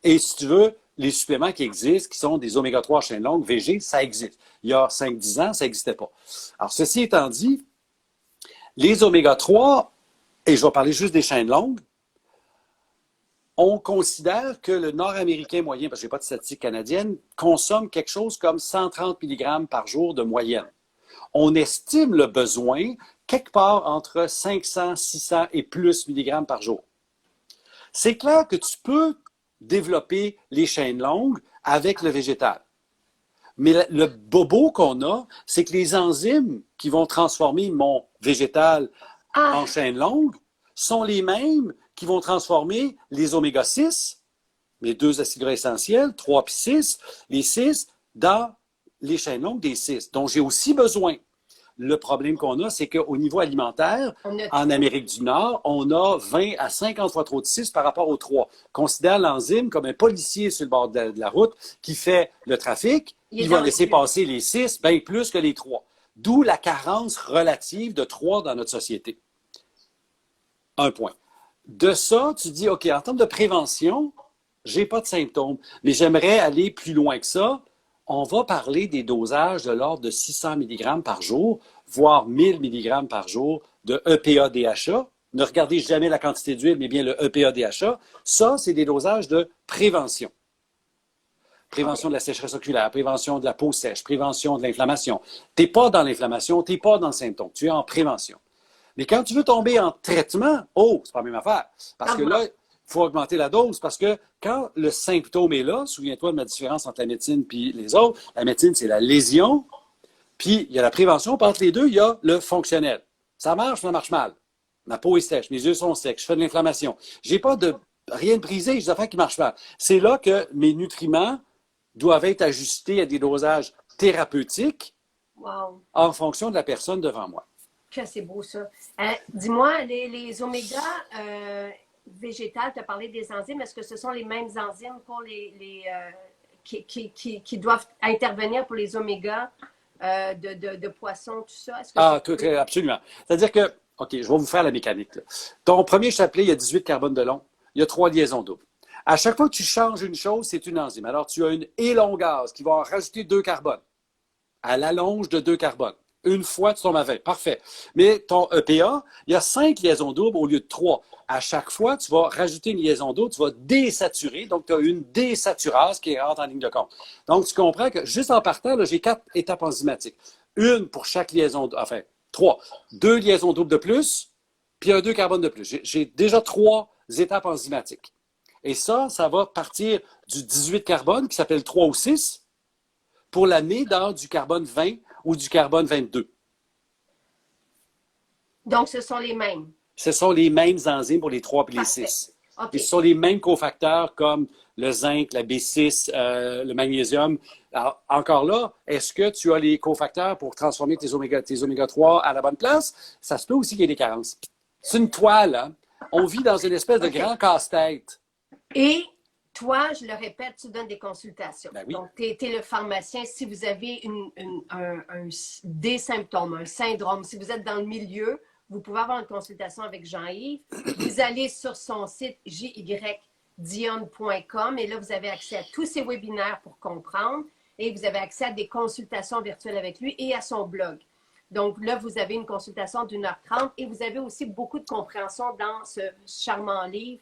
Et si tu veux, les suppléments qui existent, qui sont des oméga 3 chaînes longues, VG, ça existe. Il y a 5-10 ans, ça n'existait pas. Alors, ceci étant dit, les oméga 3, et je vais parler juste des chaînes longues, on considère que le Nord-Américain moyen, parce que je n'ai pas de statistique canadienne, consomme quelque chose comme 130 mg par jour de moyenne. On estime le besoin quelque part entre 500, 600 et plus milligrammes par jour. C'est clair que tu peux développer les chaînes longues avec le végétal. Mais le bobo qu'on a, c'est que les enzymes qui vont transformer mon végétal en chaîne longue sont les mêmes qui vont transformer les oméga 6, les 2 acides gras essentiels, 3 puis 6, les 6 dans les chaînes longues des 6, dont j'ai aussi besoin. Le problème qu'on a, c'est qu'au niveau alimentaire, en Amérique du Nord, on a 20 à 50 fois trop de 6 par rapport aux 3. Considère l'enzyme comme un policier sur le bord de la route qui fait le trafic. Il va laisser passer les 6 bien plus que les 3. D'où la carence relative de 3 dans notre société. Un point. De ça, tu dis, OK, en termes de prévention, j'ai pas de symptômes, mais j'aimerais aller plus loin que ça. On va parler des dosages de l'ordre de 600 mg par jour, voire 1000 mg par jour de EPA-DHA. Ne regardez jamais la quantité d'huile, mais bien le EPA-DHA. Ça, c'est des dosages de prévention. Prévention de la sécheresse oculaire, prévention de la peau sèche, prévention de l'inflammation. Tu n'es pas dans l'inflammation, tu n'es pas dans le symptôme, tu es en prévention. Mais quand tu veux tomber en traitement, c'est pas la même affaire. Parce que là, il faut augmenter la dose parce que quand le symptôme est là, souviens-toi de ma différence entre la médecine et les autres, la médecine, c'est la lésion, puis il y a la prévention, puis entre les deux, il y a le fonctionnel. Ça marche mal. Ma peau est sèche, mes yeux sont secs, je fais de l'inflammation. J'ai pas de rien de brisé, j'ai des affaires qui marchent pas. C'est là que mes nutriments doivent être ajustés à des dosages thérapeutiques en fonction de la personne devant moi. Que c'est beau ça. Dis-moi, les oméga végétales, tu as parlé des enzymes, est-ce que ce sont les mêmes enzymes pour qui doivent intervenir pour les oméga de poissons, tout ça? Absolument. C'est-à-dire que, OK, je vais vous faire la mécanique. Là. Ton premier chapelet, il y a 18 carbones de long. il y a 3 liaisons doubles. À chaque fois que tu changes une chose, c'est une enzyme. Alors, tu as une élongase qui va en rajouter 2 carbones. Elle allonge de 2 carbones. Une fois, tu tombes à 20. Parfait. Mais ton EPA, il y a 5 liaisons doubles au lieu de 3. À chaque fois, tu vas rajouter une liaison double, tu vas désaturer. Donc, tu as une désaturase qui rentre en ligne de compte. Donc, tu comprends que juste en partant, là, j'ai 4 étapes enzymatiques. Une pour chaque liaison, enfin, 3. 2 liaisons doubles de plus, puis un 2 carbones de plus. J'ai déjà 3 étapes enzymatiques. Et ça va partir du 18 carbone, qui s'appelle 3 ou 6, pour l'amener dans du carbone 20 ou du carbone 22. Donc, ce sont les mêmes. Ce sont les mêmes enzymes pour les 3 et les 6. Okay. Et ce sont les mêmes cofacteurs comme le zinc, la B6, le magnésium. Alors, encore là, est-ce que tu as les cofacteurs pour transformer tes oméga 3 à la bonne place? Ça se peut aussi qu'il y ait des carences. C'est une toile, hein? On vit dans une espèce de grand casse-tête. Et toi, je le répète, tu donnes des consultations. Ben oui. Donc, tu es le pharmacien. Si vous avez des symptômes, un syndrome, si vous êtes dans le milieu, vous pouvez avoir une consultation avec Jean-Yves. Vous allez sur son site jydion.com et là, vous avez accès à tous ses webinaires pour comprendre et vous avez accès à des consultations virtuelles avec lui et à son blog. Donc là, vous avez une consultation d'1h30 et vous avez aussi beaucoup de compréhension dans ce charmant livre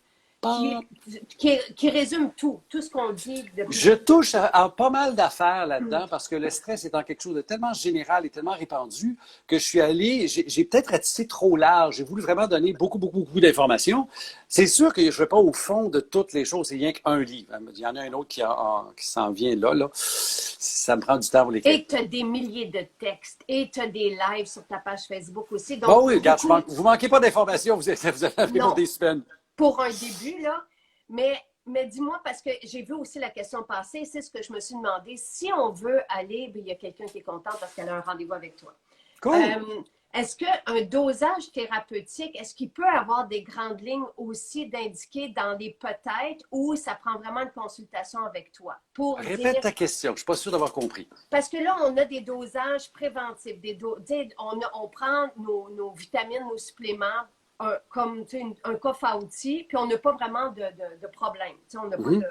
qui résume tout ce qu'on dit. Je touche à pas mal d'affaires là-dedans parce que le stress étant quelque chose de tellement général et tellement répandu que je suis allé, j'ai peut-être ratissé trop large. J'ai voulu vraiment donner beaucoup d'informations. C'est sûr que je ne vais pas au fond de toutes les choses. C'est rien qu'un livre. Il y en a un autre qui s'en vient là. Ça me prend du temps pour l'écrire. Et tu as des milliers de textes et tu as des lives sur ta page Facebook aussi. Donc, oh oui, regarde, vous manquez pas d'informations. Vous avez pour des semaines. Pour un début, là. Mais dis-moi, parce que j'ai vu aussi la question passer, c'est ce que je me suis demandé. Si on veut aller, il y a quelqu'un qui est content parce qu'elle a un rendez-vous avec toi. Cool. Est-ce qu'un dosage thérapeutique, est-ce qu'il peut avoir des grandes lignes aussi d'indiquer dans les peut-être ou ça prend vraiment une consultation avec toi? Répète ta question, je ne suis pas sûr d'avoir compris. Parce que là, on a des dosages préventifs. On prend nos vitamines, nos suppléments, comme un coffre à outils, puis on n'a pas vraiment de problème. On n'a pas de...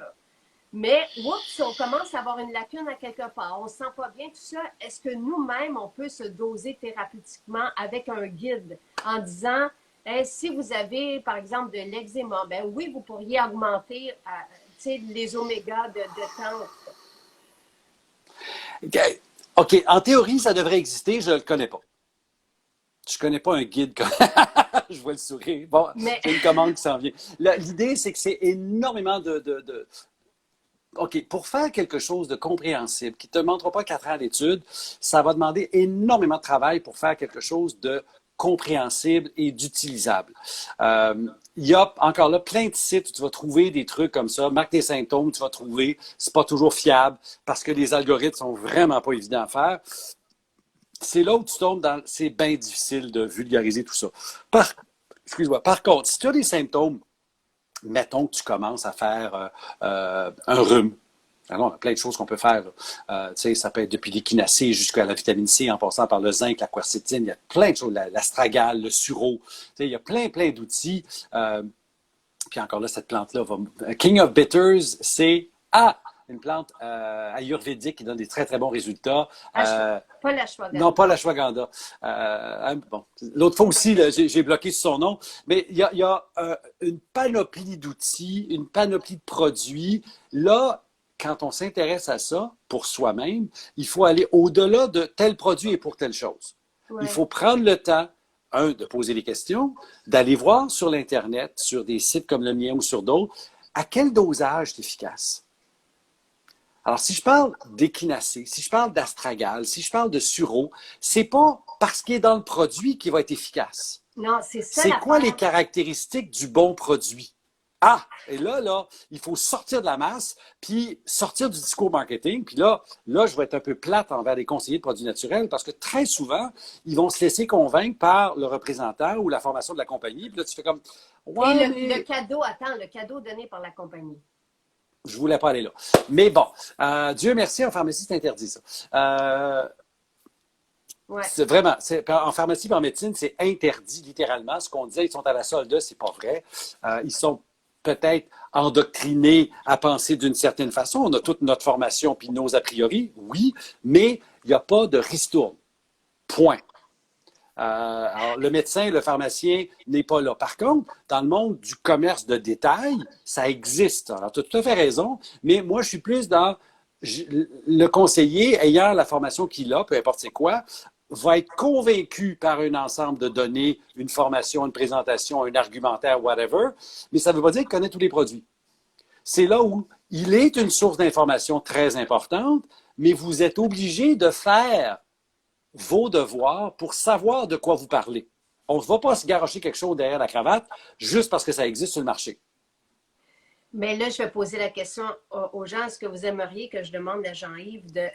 Mais, si on commence à avoir une lacune à quelque part, on ne se sent pas bien, tout ça, est-ce que nous-mêmes, on peut se doser thérapeutiquement avec un guide en disant, si vous avez, par exemple, de l'eczéma, ben oui, vous pourriez augmenter les oméga de temps. OK. En théorie, ça devrait exister, je ne le connais pas. Je ne connais pas un guide comme... Je vois le sourire. Bon, c'est une commande qui s'en vient. L'idée, c'est que c'est énormément OK, pour faire quelque chose de compréhensible, qui ne te demandera pas 4 ans d'études, ça va demander énormément de travail pour faire quelque chose de compréhensible et d'utilisable. Il y a encore là plein de sites où tu vas trouver des trucs comme ça. Marque tes symptômes, tu vas trouver. C'est pas toujours fiable parce que les algorithmes sont vraiment pas évidents à faire. C'est là où tu tombes dans... C'est bien difficile de vulgariser tout ça. Par contre, si tu as des symptômes, mettons que tu commences à faire un rhume. Alors, on a plein de choses qu'on peut faire. Ça peut être depuis l'échinacée jusqu'à la vitamine C, en passant par le zinc, la quercétine. Il y a plein de choses. L'astragale, le sureau. Il y a plein d'outils. Puis encore là, cette plante-là va... King of Bitters, c'est... une plante ayurvédique qui donne des très, très bons résultats. Pas l'ashwagandha. Non, pas l'ashwagandha. Bon, l'autre fois aussi, j'ai bloqué sur son nom. Mais il y a une panoplie d'outils, une panoplie de produits. Là, quand on s'intéresse à ça pour soi-même, il faut aller au-delà de tel produit et pour telle chose. Ouais. Il faut prendre le temps, de poser des questions, d'aller voir sur l'Internet, sur des sites comme le mien ou sur d'autres, à quel dosage c'est efficace. Alors, si je parle d'échinacée, si je parle d'astragale, si je parle de sureau, c'est pas parce qu'il est dans le produit qu'il va être efficace. Non, c'est ça. C'est quoi les caractéristiques du bon produit? Et là, il faut sortir de la masse, puis sortir du discours marketing. Puis là, je vais être un peu plate envers les conseillers de produits naturels parce que très souvent, ils vont se laisser convaincre par le représentant ou la formation de la compagnie. Puis là, tu fais comme... Ouais, et le cadeau donné par la compagnie. Je ne voulais pas aller là. Mais bon, Dieu merci, en pharmacie, c'est interdit, ça. Ouais. C'est vraiment, en pharmacie et en médecine, c'est interdit, littéralement. Ce qu'on disait, ils sont à la solde, c'est pas vrai. Ils sont peut-être endoctrinés à penser d'une certaine façon. On a toute notre formation puis nos a priori, oui, mais il n'y a pas de ristourne. Point. Alors, le médecin, le pharmacien n'est pas là. Par contre, dans le monde du commerce de détail, ça existe. Alors, tu as tout à fait raison, mais moi, je suis plus dans le conseiller ayant la formation qu'il a, peu importe c'est quoi, va être convaincu par un ensemble de données, une formation, une présentation, un argumentaire, whatever, mais ça ne veut pas dire qu'il connaît tous les produits. C'est là où il est une source d'information très importante, mais vous êtes obligé de faire vos devoirs pour savoir de quoi vous parlez. On ne va pas se garrocher quelque chose derrière la cravate juste parce que ça existe sur le marché. Mais là, je vais poser la question aux gens. Est-ce que vous aimeriez que je demande à Jean-Yves de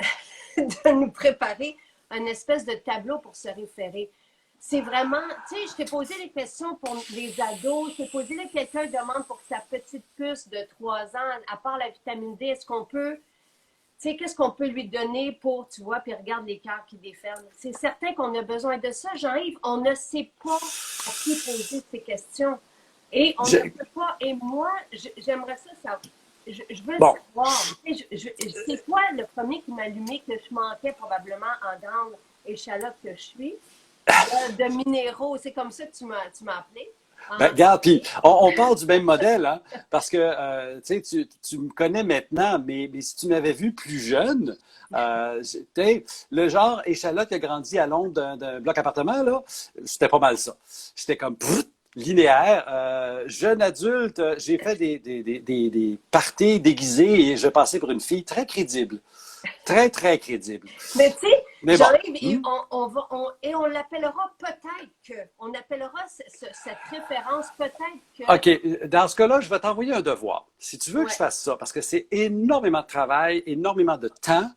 nous préparer un espèce de tableau pour se référer? C'est vraiment, tu sais, je t'ai posé les questions pour les ados. Je t'ai posé là, quelqu'un demande pour sa petite puce de 3 ans, à part la vitamine D, est-ce qu'on peut, tu sais, qu'est-ce qu'on peut lui donner pour, tu vois, puis regarde les cœurs qui déferlent. C'est certain qu'on a besoin de ça, Jean-Yves. On ne sait pas à qui poser ces questions. Et on ne peut pas. Et moi, j'aimerais ça. Je veux savoir. C'est quoi le premier qui m'a allumé que je manquais probablement en grande échalote que je suis? De minéraux. C'est comme ça que tu m'as appelé. Ben, regarde, puis on part du même modèle, hein, parce que tu me connais maintenant, mais si tu m'avais vu plus jeune, le genre échalote qui a grandi à l'ombre d'un bloc appartement, là, c'était pas mal ça. J'étais comme linéaire. Jeune adulte, j'ai fait des parties déguisées et je passais pour une fille très crédible. Très, très crédible. Mais tu sais, Jean-Yves, bon. on l'appellera peut-être que. On appellera cette référence peut-être que. OK. Dans ce cas-là, je vais t'envoyer un devoir. Si tu veux que je fasse ça, parce que c'est énormément de travail, énormément de temps.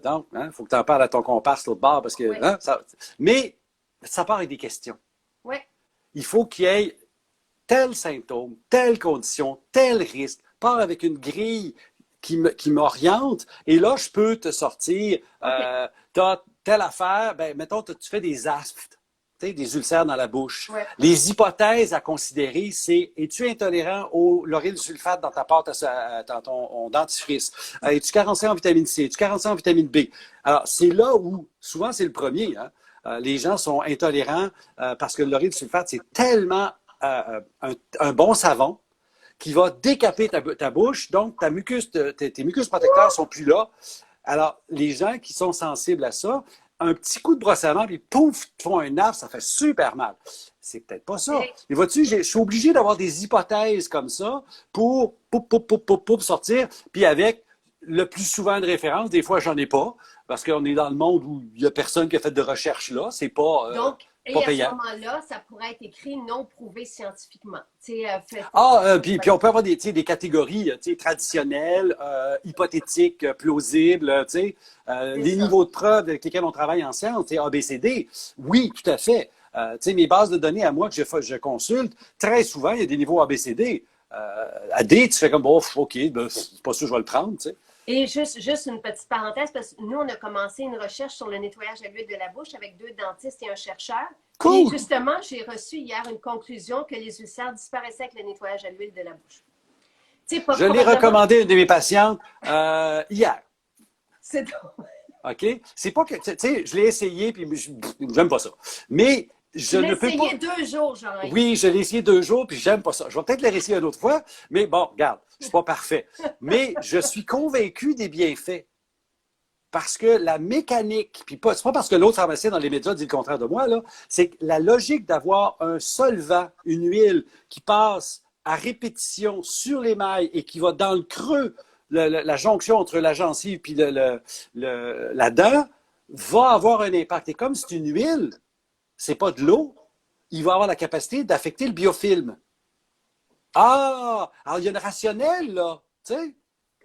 Donc, il faut que tu en parles à ton comparse l'autre bord, parce que. Mais ça part avec des questions. Oui. Il faut qu'il y ait tel symptôme, telle condition, tel risque. Part avec une grille qui m'oriente, et là, je peux te sortir, t'as telle affaire, ben, mettons, tu fais des asphes, des ulcères dans la bouche. Ouais. Les hypothèses à considérer, c'est, es-tu intolérant au lauryl sulfate dans ta pâte, dans ton dentifrice? Es-tu carencé en vitamine C? Es-tu carencé en vitamine B? Alors, c'est là où, souvent, c'est le premier, hein? Les gens sont intolérants parce que le lauryl sulfate, c'est tellement un bon savon qui va décaper ta bouche, donc tes mucus protecteurs sont plus là. Alors, les gens qui sont sensibles à ça, un petit coup de brosse à dents, puis pouf, ils font un affe, ça fait super mal. C'est peut-être pas ça. Mais vois-tu, je suis obligé d'avoir des hypothèses comme ça pour sortir, puis avec le plus souvent de références, des fois j'en ai pas, parce qu'on est dans le monde où il y a personne qui a fait de recherche là, c'est pas Donc, pas et payant. à ce moment-là, ça pourrait être écrit non prouvé scientifiquement. Puis on peut avoir des catégories traditionnelles, hypothétiques, plausibles, les niveaux de preuve avec lesquels on travaille en sciences, ABCD. Oui, tout à fait. Mes bases de données à moi que je consulte, très souvent, il y a des niveaux ABCD. À D, tu fais comme, bon, OK, ben, c'est pas sûr que je vais le prendre, tu sais. Et juste une petite parenthèse, parce que nous, on a commencé une recherche sur le nettoyage à l'huile de la bouche avec 2 dentistes et un chercheur. Cool. Et justement, j'ai reçu hier une conclusion que les ulcères disparaissaient avec le nettoyage à l'huile de la bouche. Je l'ai recommandé à une de mes patientes hier. C'est drôle. OK? C'est pas que, tu sais, je l'ai essayé, puis j'aime pas ça. Mais je ne peux pas. Tu l'as essayé 2 jours, Jean-Yves. Oui, je l'ai essayé 2 jours, puis j'aime pas ça. Je vais peut-être le réessayer une autre fois, mais bon, regarde, c'est pas parfait. Mais je suis convaincu des bienfaits. Parce que la mécanique, puis c'est pas parce que l'autre pharmacien dans les médias dit le contraire de moi, là, c'est que la logique d'avoir un solvant, une huile qui passe à répétition sur l'émail et qui va dans le creux, la jonction entre la gencive puis la dent, va avoir un impact. Et comme c'est une huile, c'est pas de l'eau, il va avoir la capacité d'affecter le biofilm. Ah! Alors, il y a une rationnelle, là, tu sais.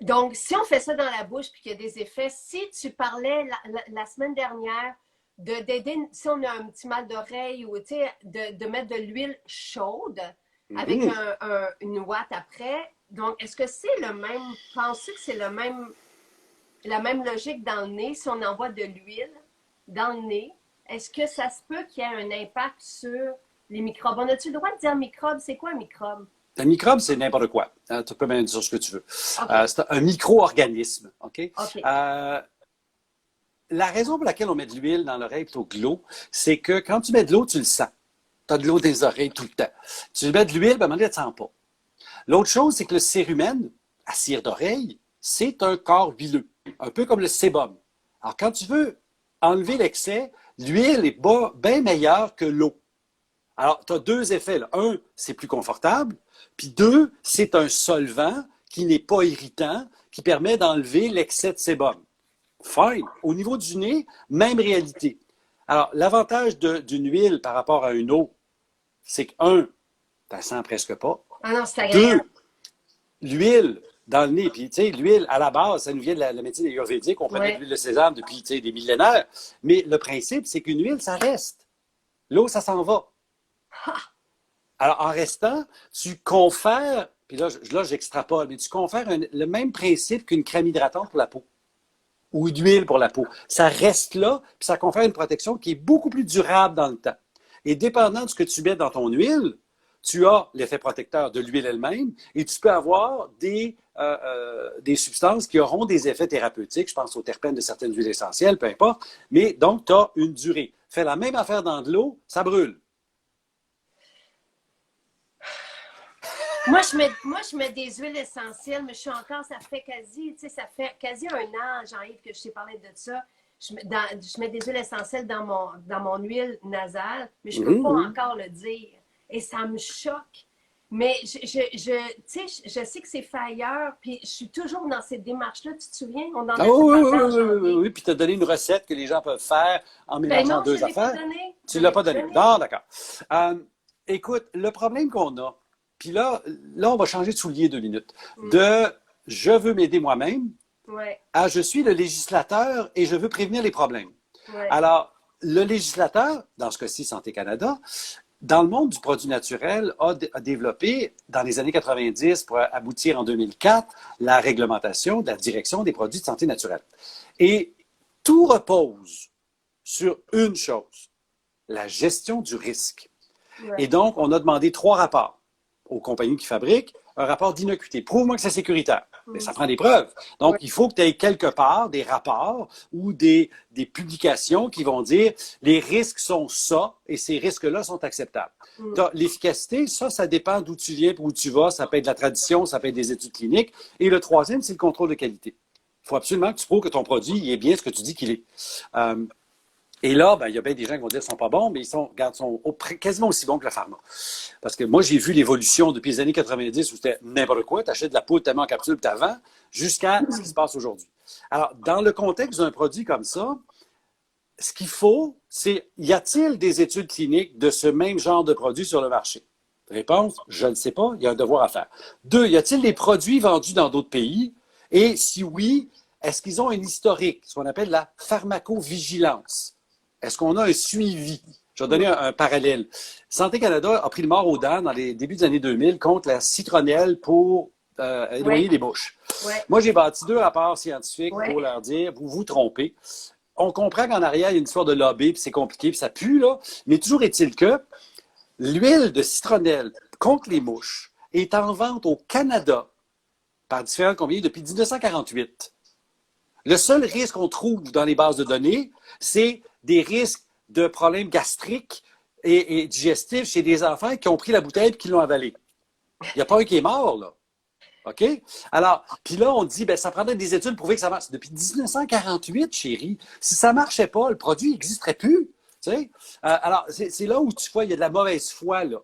Donc, si on fait ça dans la bouche puis qu'il y a des effets, si tu parlais la semaine dernière d'aider, si on a un petit mal d'oreille ou de mettre de l'huile chaude avec une ouate après, donc est-ce que c'est le même, penses-tu que c'est la même logique dans le nez si on envoie de l'huile dans le nez? Est-ce que ça se peut qu'il y ait un impact sur les microbes? On a-tu le droit de dire microbe? C'est quoi un microbe? Un microbe, c'est n'importe quoi. Tu peux même dire ce que tu veux. OK. C'est un micro-organisme. OK? OK. La raison pour laquelle on met de l'huile dans l'oreille plutôt que de l'eau, c'est que quand tu mets de l'eau, tu le sens. Tu as de l'eau dans les oreilles tout le temps. Tu mets de l'huile, ben, à un moment donné, tu ne le sens pas. L'autre chose, c'est que le cérumen, à cire d'oreille, c'est un corps huileux, un peu comme le sébum. Alors, quand tu veux enlever l'excès, l'huile est bien meilleure que l'eau. Alors, tu as deux effets, là. Un, c'est plus confortable. Puis deux, c'est un solvant qui n'est pas irritant, qui permet d'enlever l'excès de sébum. Fine. Au niveau du nez, même réalité. Alors, l'avantage d'une huile par rapport à une eau, c'est que, un, tu la sens presque pas. Ah non, c'est Deux, agréable. l'huile dans le nez. Puis, tu sais, l'huile, à la base, ça nous vient de la médecine ayurvédique. On prenait de Ouais. l'huile de sésame depuis, tu sais, des millénaires. Mais le principe, c'est qu'une huile, ça reste. L'eau, ça s'en va. Alors, en restant, tu confères, puis là, j'extrapole, mais tu confères le même principe qu'une crème hydratante pour la peau ou une huile pour la peau. Ça reste là, puis ça confère une protection qui est beaucoup plus durable dans le temps. Et dépendant de ce que tu mets dans ton huile, tu as l'effet protecteur de l'huile elle-même et tu peux avoir des substances qui auront des effets thérapeutiques. Je pense aux terpènes de certaines huiles essentielles, peu importe. Mais donc, tu as une durée. Fais la même affaire dans de l'eau, ça brûle. Moi, je mets des huiles essentielles, mais je suis encore, ça fait quasi un an, Jean-Yves, que je t'ai parlé de ça. Je mets des huiles essentielles dans mon huile nasale, mais je ne peux pas encore le dire. Et ça me choque. Mais tu sais, je sais que c'est fait ailleurs, puis je suis toujours dans cette démarche-là. Tu te souviens? On en a Ah oui, oui, parlé en oui, oui, janvier. oui. Puis tu as donné une recette que les gens peuvent faire en Ben mélangeant non, je deux ne l'ai pas affaires. donné. Tu Je ne l'as l'ai pas pas donné. donné. Non, d'accord. Écoute, le problème qu'on a, puis là, on va changer de soulier 2 minutes. De je veux m'aider moi-même Ouais, à je suis le législateur et je veux prévenir les problèmes. ouais, Alors, le législateur, dans ce cas-ci Santé Canada, dans le monde du produit naturel, a développé, dans les années 90, pour aboutir en 2004, la réglementation de la direction des produits de santé naturelle. Et tout repose sur une chose, la gestion du risque. ouais. Et donc, on a demandé 3 rapports aux compagnies qui fabriquent, un rapport d'innocuité. Prouve-moi que c'est sécuritaire. Mais ça prend des preuves. Donc, Ouais. il faut que tu aies quelque part des rapports ou des publications qui vont dire les risques sont ça et ces risques-là sont acceptables. L'efficacité, ça dépend d'où tu viens, où tu vas. Ça peut être de la tradition, ça peut être des études cliniques. Et le troisième, c'est le contrôle de qualité. Il faut absolument que tu prouves que ton produit il est bien ce que tu dis qu'il est. Et là, ben, il y a bien des gens qui vont dire qu'ils ne sont pas bons, mais ils sont quasiment aussi bons que le pharma. Parce que moi, j'ai vu l'évolution depuis les années 90 où c'était n'importe quoi. Tu achètes de la poudre tellement en capsule, tu vends, jusqu'à ce qui se passe aujourd'hui. Alors, dans le contexte d'un produit comme ça, ce qu'il faut, c'est y a-t-il des études cliniques de ce même genre de produit sur le marché? Réponse, je ne sais pas, il y a un devoir à faire. 2, y a-t-il des produits vendus dans d'autres pays? Et si oui, est-ce qu'ils ont un historique, ce qu'on appelle la pharmacovigilance? Est-ce qu'on a un suivi? Je vais donner un parallèle. Santé Canada a pris le mort aux dents dans les débuts des années 2000 contre la citronnelle pour éloigner les mouches. Ouais. Moi, j'ai bâti 2 rapports scientifiques Ouais. pour leur dire, vous vous trompez. On comprend qu'en arrière, il y a une histoire de lobby, puis c'est compliqué, puis ça pue, là. Mais toujours est-il que l'huile de citronnelle contre les mouches est en vente au Canada par différentes compagnies depuis 1948. Le seul risque qu'on trouve dans les bases de données, c'est des risques de problèmes gastriques et digestifs chez des enfants qui ont pris la bouteille et qui l'ont avalée. Il n'y a pas un qui est mort, là. OK? Alors, puis là, on dit, ben, ça prendrait des études pour prouver que ça marche. Depuis 1948, chérie, si ça ne marchait pas, le produit n'existerait plus. Tu sais? Alors, c'est là où tu vois, il y a de la mauvaise foi, là.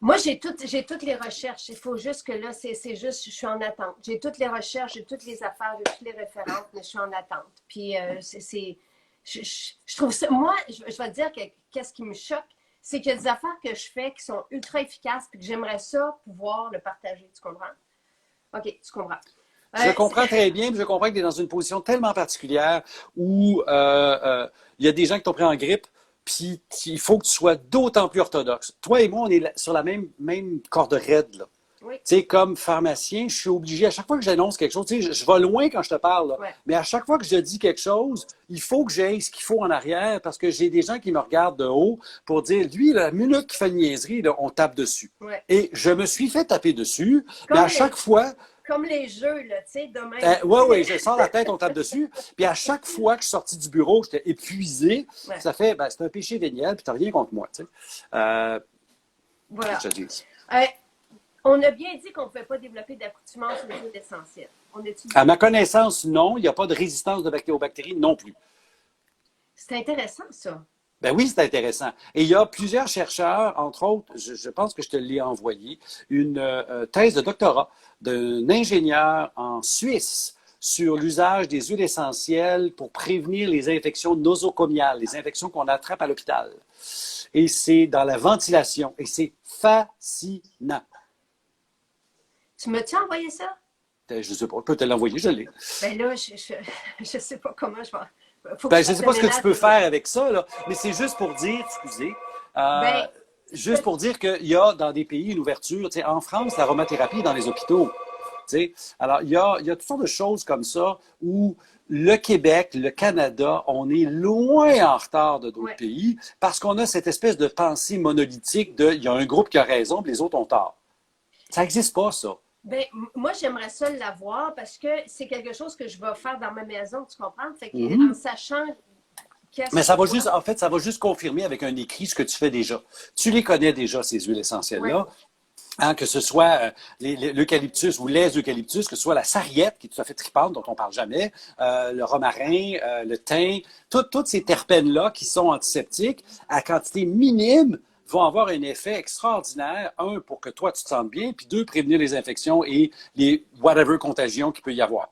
Moi, j'ai toutes les recherches. Il faut juste que là, c'est juste, je suis en attente. J'ai toutes les recherches, j'ai toutes les affaires, j'ai toutes les références, mais je suis en attente. Puis, je trouve ça, moi, je vais te dire qu'est-ce qui me choque, c'est qu'il y a des affaires que je fais qui sont ultra efficaces puis que j'aimerais ça pouvoir le partager. Tu comprends? OK, tu comprends. Je comprends très bien, puis je comprends que tu es dans une position tellement particulière où il y a des gens qui t'ont pris en grippe, puis il faut que tu sois d'autant plus orthodoxe. Toi et moi, on est sur la même corde raide, là. Oui. Tu sais, comme pharmacien, je suis obligé, à chaque fois que j'annonce quelque chose, tu sais, je vais loin quand je te parle, là, Ouais. mais à chaque fois que je dis quelque chose, il faut que j'aie ce qu'il faut en arrière parce que j'ai des gens qui me regardent de haut pour dire, lui, la minute qu'il fait une niaiserie, là, on tape dessus. Ouais. Et je me suis fait taper dessus, mais Comme à chaque fois, comme les jeux, là, tu sais, demain. oui, je sors la tête, on tape dessus. Puis à chaque fois que je suis sorti du bureau, j'étais épuisé. Ouais. Ça fait, c'est un péché véniel, puis t'as rien contre moi, tu sais. Voilà. Je te dis. On a bien dit qu'on ne pouvait pas développer d'accoutumance aux huiles essentielles. On a-tu dit? À ma connaissance, non. Il n'y a pas de résistance aux bactéries non plus. C'est intéressant, ça. Ben oui, c'est intéressant. Et il y a plusieurs chercheurs, entre autres, je pense que je te l'ai envoyé, une thèse de doctorat d'un ingénieur en Suisse sur l'usage des huiles essentielles pour prévenir les infections nosocomiales, les infections qu'on attrape à l'hôpital. Et c'est dans la ventilation. Et c'est fascinant. Tu m'as-tu envoyé ça? Je ne sais pas, je peux te l'envoyer, je l'ai. Ben là, je sais pas comment je vais. Faut que Ben, je je ne sais pas ce que tu peux faire avec ça, là, mais c'est juste pour dire, excusez, Ben, juste pour dire qu'il y a dans des pays une ouverture. Tu sais, en France, l'aromathérapie est dans les hôpitaux. Tu sais. Alors, il y a toutes sortes de choses comme ça où le Québec, le Canada, on est loin en retard de d'autres pays parce qu'on a cette espèce de pensée monolithique de il y a un groupe qui a raison, puis les autres ont tort. Ça n'existe pas, ça. Ben, moi, j'aimerais ça l'avoir parce que c'est quelque chose que je vais faire dans ma maison, tu comprends? Fait que, en sachant qu'est-ce Mais ça va que juste, en fait, ça va juste confirmer avec un écrit ce que tu fais déjà. Tu les connais déjà, ces huiles essentielles-là. Hein, que ce soit l'eucalyptus ou les eucalyptus, que ce soit la sarriette, qui est tout à fait tripante, dont on parle jamais, le romarin, le thym, toutes ces terpènes-là qui sont antiseptiques, à quantité minime, vont avoir un effet extraordinaire. Un, pour que toi, tu te sentes bien, puis deux, prévenir les infections et les whatever contagions qu'il peut y avoir.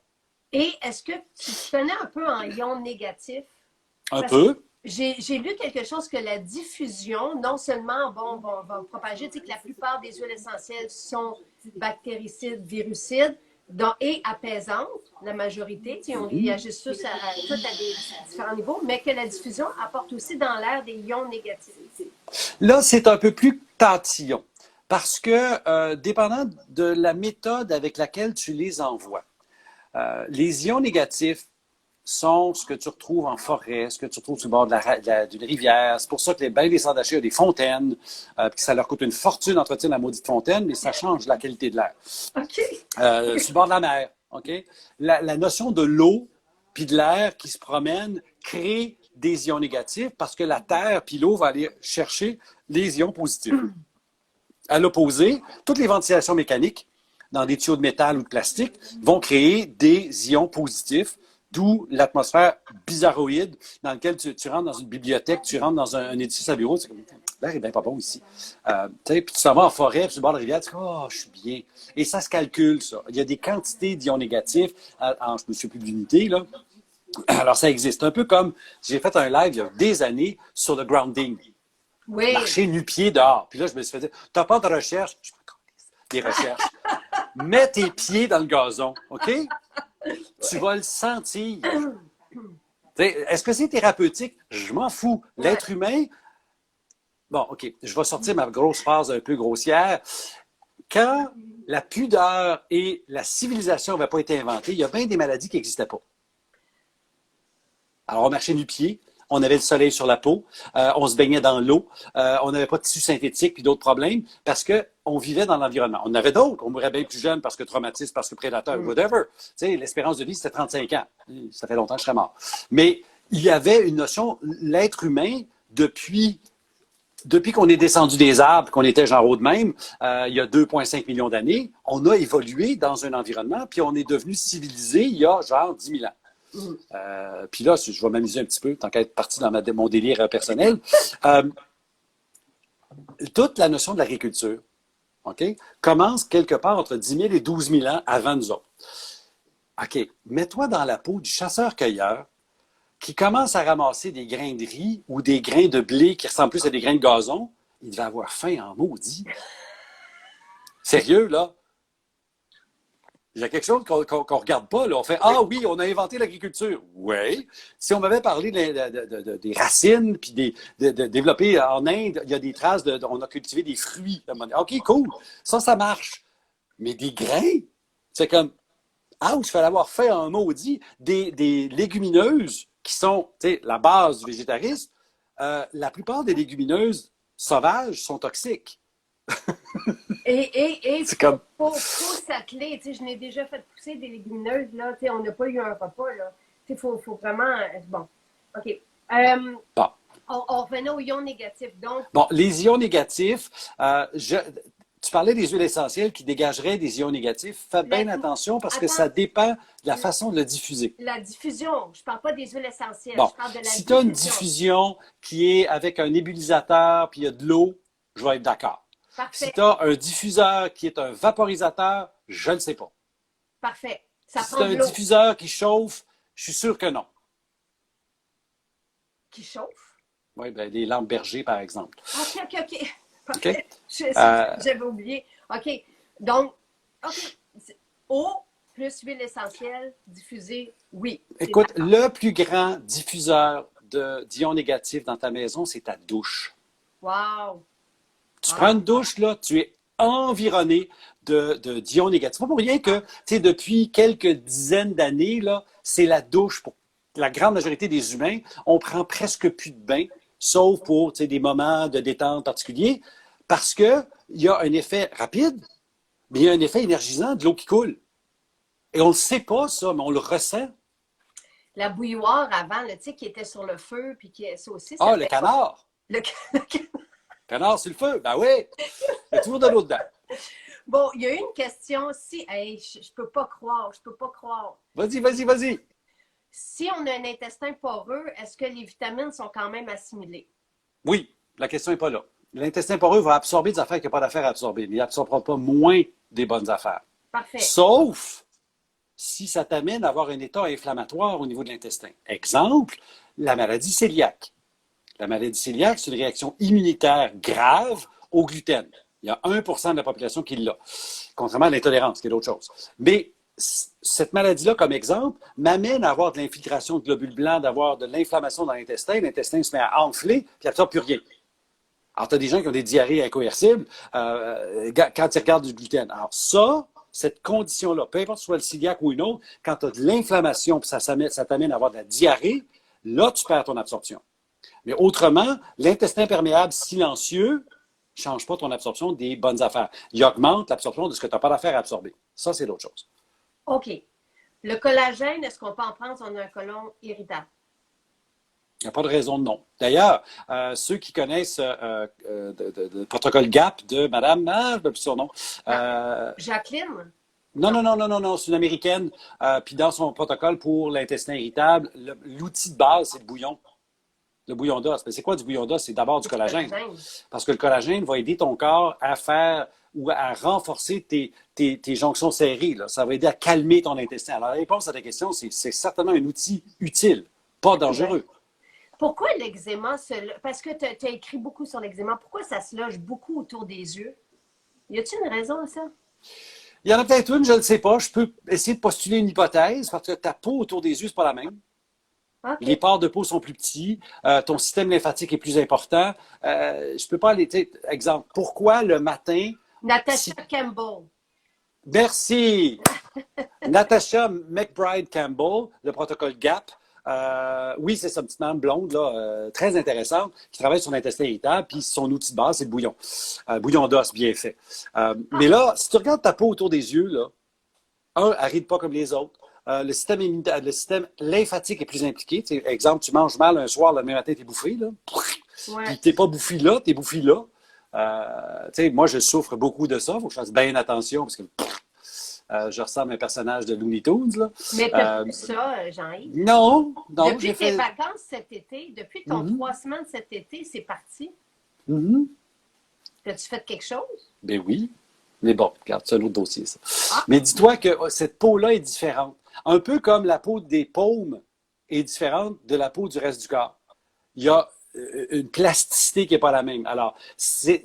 Et est-ce que tu te connais un peu en ions négatifs? Un peu. J'ai lu quelque chose que la diffusion, non seulement va propager, tu sais que la plupart des huiles essentielles sont bactéricides, virucides, et apaisantes, la majorité, tu sais, on réagit tous à des différents niveaux, mais que la diffusion apporte aussi dans l'air des ions négatifs. Là, c'est un peu plus tatillon, parce que dépendant de la méthode avec laquelle tu les envoies, les ions négatifs sont ce que tu retrouves en forêt, ce que tu retrouves sur le bord d'une rivière. C'est pour ça que les centres-d'achat ont des fontaines, puis ça leur coûte une fortune d'entretenir la maudite fontaine, mais ça change la qualité de l'air. OK. Sur le bord de la mer, OK? La notion de l'eau puis de l'air qui se promène crée des ions négatifs parce que la terre puis l'eau va aller chercher les ions positifs. À l'opposé, toutes les ventilations mécaniques dans des tuyaux de métal ou de plastique vont créer des ions positifs. D'où l'atmosphère bizarroïde dans laquelle tu rentres dans une bibliothèque, tu rentres dans un édifice à bureau, c'est comme, l'air est bien pas bon ici. Puis tu t'en vas en forêt, puis sur le bord de la rivière, tu dis, oh, je suis bien. Et ça se calcule, ça. Il y a des quantités d'ions négatifs, je ne me souviens plus de l'unité, là. Alors, ça existe. Un peu comme, j'ai fait un live il y a des années sur le grounding. Oui. Marcher nu-pied dehors. Puis là, je me suis fait dire, t'as pas de recherche? Je des recherches. Mets tes pieds dans le gazon, OK? Tu vas le sentir. Est-ce que c'est thérapeutique? Je m'en fous. L'être humain, bon, OK, je vais sortir ma grosse phrase un peu grossière. Quand la pudeur et la civilisation n'avaient pas été inventées, il y a bien des maladies qui n'existaient pas. Alors, on marchait nu-pied, on avait le soleil sur la peau, on se baignait dans l'eau, on n'avait pas de tissu synthétique puis d'autres problèmes parce qu'on vivait dans l'environnement. On en avait d'autres, on mourait bien plus jeune parce que traumatisme, parce que prédateur, whatever. Tu sais, l'espérance de vie, c'était 35 ans. Ça fait longtemps que je serais mort. Mais il y avait une notion, l'être humain, depuis qu'on est descendu des arbres, qu'on était genre haut de même, il y a 2,5 millions d'années, on a évolué dans un environnement, puis on est devenu civilisé il y a genre 10 000 ans. Puis là, je vais m'amuser un petit peu, tant qu'à être parti dans mon délire personnel. Toute la notion de l'agriculture, OK, commence quelque part entre 10 000 et 12 000 ans avant nous autres. OK, mets-toi dans la peau du chasseur-cueilleur qui commence à ramasser des grains de riz ou des grains de blé qui ressemblent plus à des grains de gazon. Il devait avoir faim en maudit. Sérieux, là? Il y a quelque chose qu'on ne regarde pas. Là. On fait « Ah oui, on a inventé l'agriculture. » Oui. Si on m'avait parlé des racines, puis de développer en Inde, il y a des traces on a cultivé des fruits. OK, cool. Ça marche. Mais des grains, c'est comme, ah, il fallait avoir fait un maudit. Des légumineuses qui sont, tu sais, la base du végétarisme, la plupart des légumineuses sauvages sont toxiques. Et C'est comme, faut s'atteler. Tu sais, je n'ai déjà fait pousser des légumineuses, là. Tu sais, on n'a pas eu un repas, là. Tu sais, faut vraiment. Bon. OK. bon. On revenait aux ions négatifs. Donc, Bon, les ions négatifs, tu parlais des huiles essentielles qui dégageraient des ions négatifs. Fais bien attention parce que ça dépend de la façon de le diffuser. La diffusion, je ne parle pas des huiles essentielles, Bon, je parle de la si tu as une diffusion. diffusion qui est avec un nébulisateur puis il y a de l'eau, je vais être d'accord. Si Parfait, tu as un diffuseur qui est un vaporisateur, je ne sais pas. parfait. Ça Si tu prend as de un l'eau diffuseur qui chauffe, je suis sûr que non. qui chauffe. Oui, ben, les lampes berger, par exemple. OK. OK? Parfait. J'avais oublié. OK. Donc, OK. Eau plus huile essentielle diffusée, oui. Écoute, le plus grand diffuseur d'ions négatifs dans ta maison, c'est ta douche. Wow. Tu prends une douche, là, tu es environné d'ions négatifs. Pas pour rien que, tu sais, depuis quelques dizaines d'années, là, c'est la douche pour la grande majorité des humains. On prend presque plus de bain, sauf pour, tu sais, des moments de détente particuliers, parce que il y a un effet rapide, mais il y a un effet énergisant de l'eau qui coule. Et on ne le sait pas, ça, mais on le ressent. La bouilloire avant, tu sais, qui était sur le feu, puis qui ça aussi, ça Ah, le fait canard! le Canard sur le feu, ben oui! Il y a toujours de l'eau dedans. Bon, il y a eu une question si, hey, je peux pas croire. Vas-y. Si on a un intestin poreux, est-ce que les vitamines sont quand même assimilées? Oui, la question n'est pas là. L'intestin poreux va absorber des affaires qu'il n'y a pas d'affaires à absorber, mais il n'absorbera pas moins des bonnes affaires. Parfait. Sauf si ça t'amène à avoir un état inflammatoire au niveau de l'intestin. Exemple, la maladie cœliaque. La maladie cœliaque, c'est une réaction immunitaire grave au gluten. Il y a 1% de la population qui l'a, contrairement à l'intolérance, qui est l'autre chose. Mais cette maladie-là, comme exemple, m'amène à avoir de l'infiltration de globules blancs, d'avoir de l'inflammation dans l'intestin. L'intestin se met à enfler, puis il n'absorbe plus rien. Alors, tu as des gens qui ont des diarrhées incoercibles quand ils regardent du gluten. Alors, cette condition-là, peu importe soit le cœliaque ou une autre, quand tu as de l'inflammation, puis ça t'amène à avoir de la diarrhée, là, tu perds ton absorption. Mais autrement, l'intestin perméable silencieux ne change pas ton absorption des bonnes affaires. Il augmente l'absorption de ce que tu n'as pas d'affaires à absorber. Ça, c'est l'autre chose. OK. Le collagène, est-ce qu'on peut en prendre si on a un côlon irritable? Il n'y a pas de raison de non. D'ailleurs, ceux qui connaissent le protocole GAP de Madame, je ne sais plus son nom. Jacqueline? Non, c'est une Américaine. Puis dans son protocole pour l'intestin irritable, l'outil de base, c'est le bouillon. Le bouillon d'os. Mais c'est quoi du bouillon d'os? C'est d'abord du collagène. Parce que le collagène va aider ton corps à faire ou à renforcer tes jonctions serrées. Là. Ça va aider à calmer ton intestin. Alors, la réponse à ta question, c'est certainement un outil utile, pas dangereux. Pourquoi l'eczéma parce que tu as écrit beaucoup sur l'eczéma, pourquoi ça se loge beaucoup autour des yeux? Y a-t-il une raison à ça? Il y en a peut-être une, je ne sais pas. Je peux essayer de postuler une hypothèse parce que ta peau autour des yeux, c'est pas la même. Okay. Les pores de peau sont plus petits, ton système lymphatique est plus important. Je peux pas aller, exemple, pourquoi le matin... Natasha Campbell. Merci! Natasha McBride Campbell, le protocole GAP. Oui, c'est sa petite madame blonde, là, très intéressante, qui travaille sur l'intestin irritable, puis son outil de base, c'est le bouillon. Bouillon d'os, bien fait. Mais là, si tu regardes ta peau autour des yeux, là, elle n'arrive pas comme les autres. Le système lymphatique est plus impliqué. T'sais, exemple, tu manges mal un soir, le lendemain matin, tu es bouffé. Là. Ouais. Puis tu n'es pas bouffé là, tu es bouffé là. Moi, je souffre beaucoup de ça. Il faut que je fasse bien attention parce que je ressemble à un personnage de Looney Tunes. Là. Mais t'as plus ça, Jean-Yves? Non. Depuis tes vacances cet été, depuis ton 3 semaines cet été, c'est parti. As-tu fait quelque chose? Ben oui. Mais bon, regarde, c'est un autre dossier, ça. Mais dis-toi que cette peau-là est différente. Un peu comme la peau des paumes est différente de la peau du reste du corps. Il y a une plasticité qui n'est pas la même. Alors,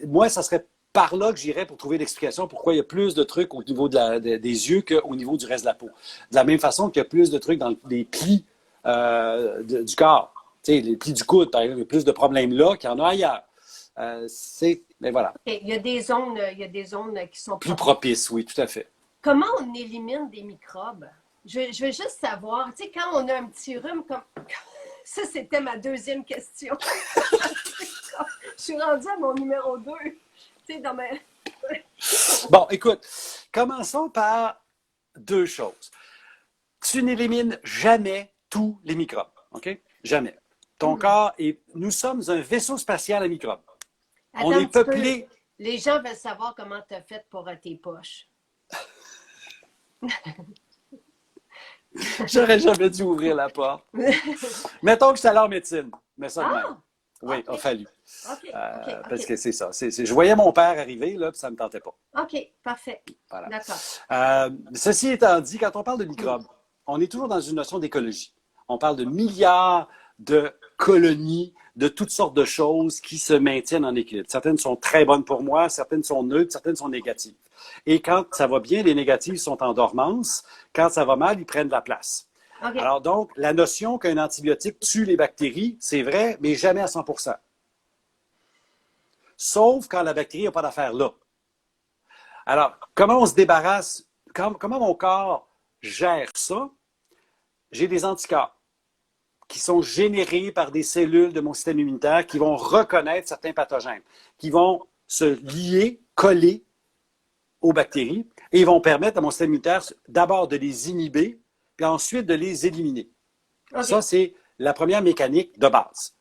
moi, ça serait par là que j'irais pour trouver l'explication pourquoi il y a plus de trucs au niveau des yeux qu'au niveau du reste de la peau. De la même façon qu'il y a plus de trucs dans les plis du corps. Tu sais, les plis du coude, par exemple, il y a plus de problèmes là qu'il y en a ailleurs. Mais voilà. OK. Il y a des zones qui sont Plus propices. propice, oui, tout à fait. Comment on élimine des microbes? Je veux juste savoir, tu sais, quand on a un petit rhume, comme... ça, c'était ma deuxième question. Je suis rendue à mon numéro 2. Tu sais, dans ma... Bon, écoute, commençons par deux choses. Tu n'élimines jamais tous les microbes, OK? Jamais. Ton corps nous sommes un vaisseau spatial à microbes. Attends On un est petit peu. peuplé. Les gens veulent savoir comment tu as fait pour tes poches. J'aurais jamais dû ouvrir la porte. Mettons que je suis allé en médecine. Mais ça de même. Ah! Oui, OK. il a fallu. OK, Parce que c'est ça. Je voyais mon père arriver, là, puis ça ne me tentait pas. OK, parfait. Voilà. D'accord. Ceci étant dit, quand on parle de microbes, on est toujours dans une notion d'écologie. On parle de milliards de colonies, de toutes sortes de choses qui se maintiennent en équilibre. Certaines sont très bonnes pour moi, certaines sont neutres, certaines sont négatives. Et quand ça va bien, les négatives sont en dormance. Quand ça va mal, ils prennent de la place. OK. Alors donc, la notion qu'un antibiotique tue les bactéries, c'est vrai, mais jamais à 100%. Sauf quand la bactérie n'a pas d'affaire là. Alors, comment on se débarrasse, comment mon corps gère ça? J'ai des anticorps qui sont générés par des cellules de mon système immunitaire qui vont reconnaître certains pathogènes, qui vont se lier, coller aux bactéries et ils vont permettre à mon système immunitaire d'abord de les inhiber, puis ensuite de les éliminer. OK. Ça, c'est la première mécanique de base.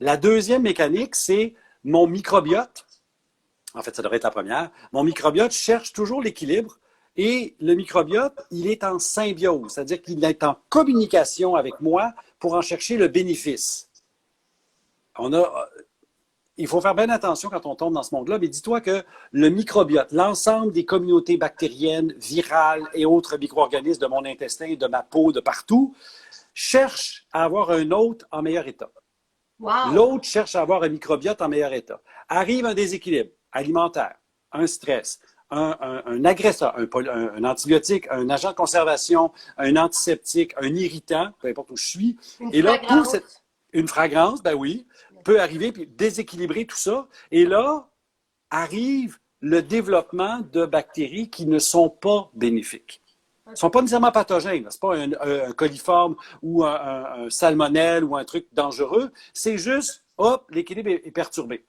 La deuxième mécanique, c'est mon microbiote. En fait, ça devrait être la première. Mon microbiote cherche toujours l'équilibre et le microbiote, il est en symbiose, c'est-à-dire qu'il est en communication avec moi pour en chercher le bénéfice. Il faut faire bien attention quand on tombe dans ce monde-là, mais dis-toi que le microbiote, l'ensemble des communautés bactériennes, virales et autres micro-organismes de mon intestin, de ma peau, de partout, cherche à avoir un hôte en meilleur état. Wow! L'autre cherche à avoir un microbiote en meilleur état. Arrive un déséquilibre alimentaire, un stress, un agresseur, un antibiotique, un agent de conservation, un antiseptique, un irritant, peu importe où je suis. Une fragrance. Une fragrance, ben oui, peut arriver puis déséquilibrer tout ça. Et là, arrive le développement de bactéries qui ne sont pas bénéfiques. Ne sont pas nécessairement pathogènes. Ce n'est pas un coliforme ou un salmonelle ou un truc dangereux. C'est juste, hop, l'équilibre est perturbé.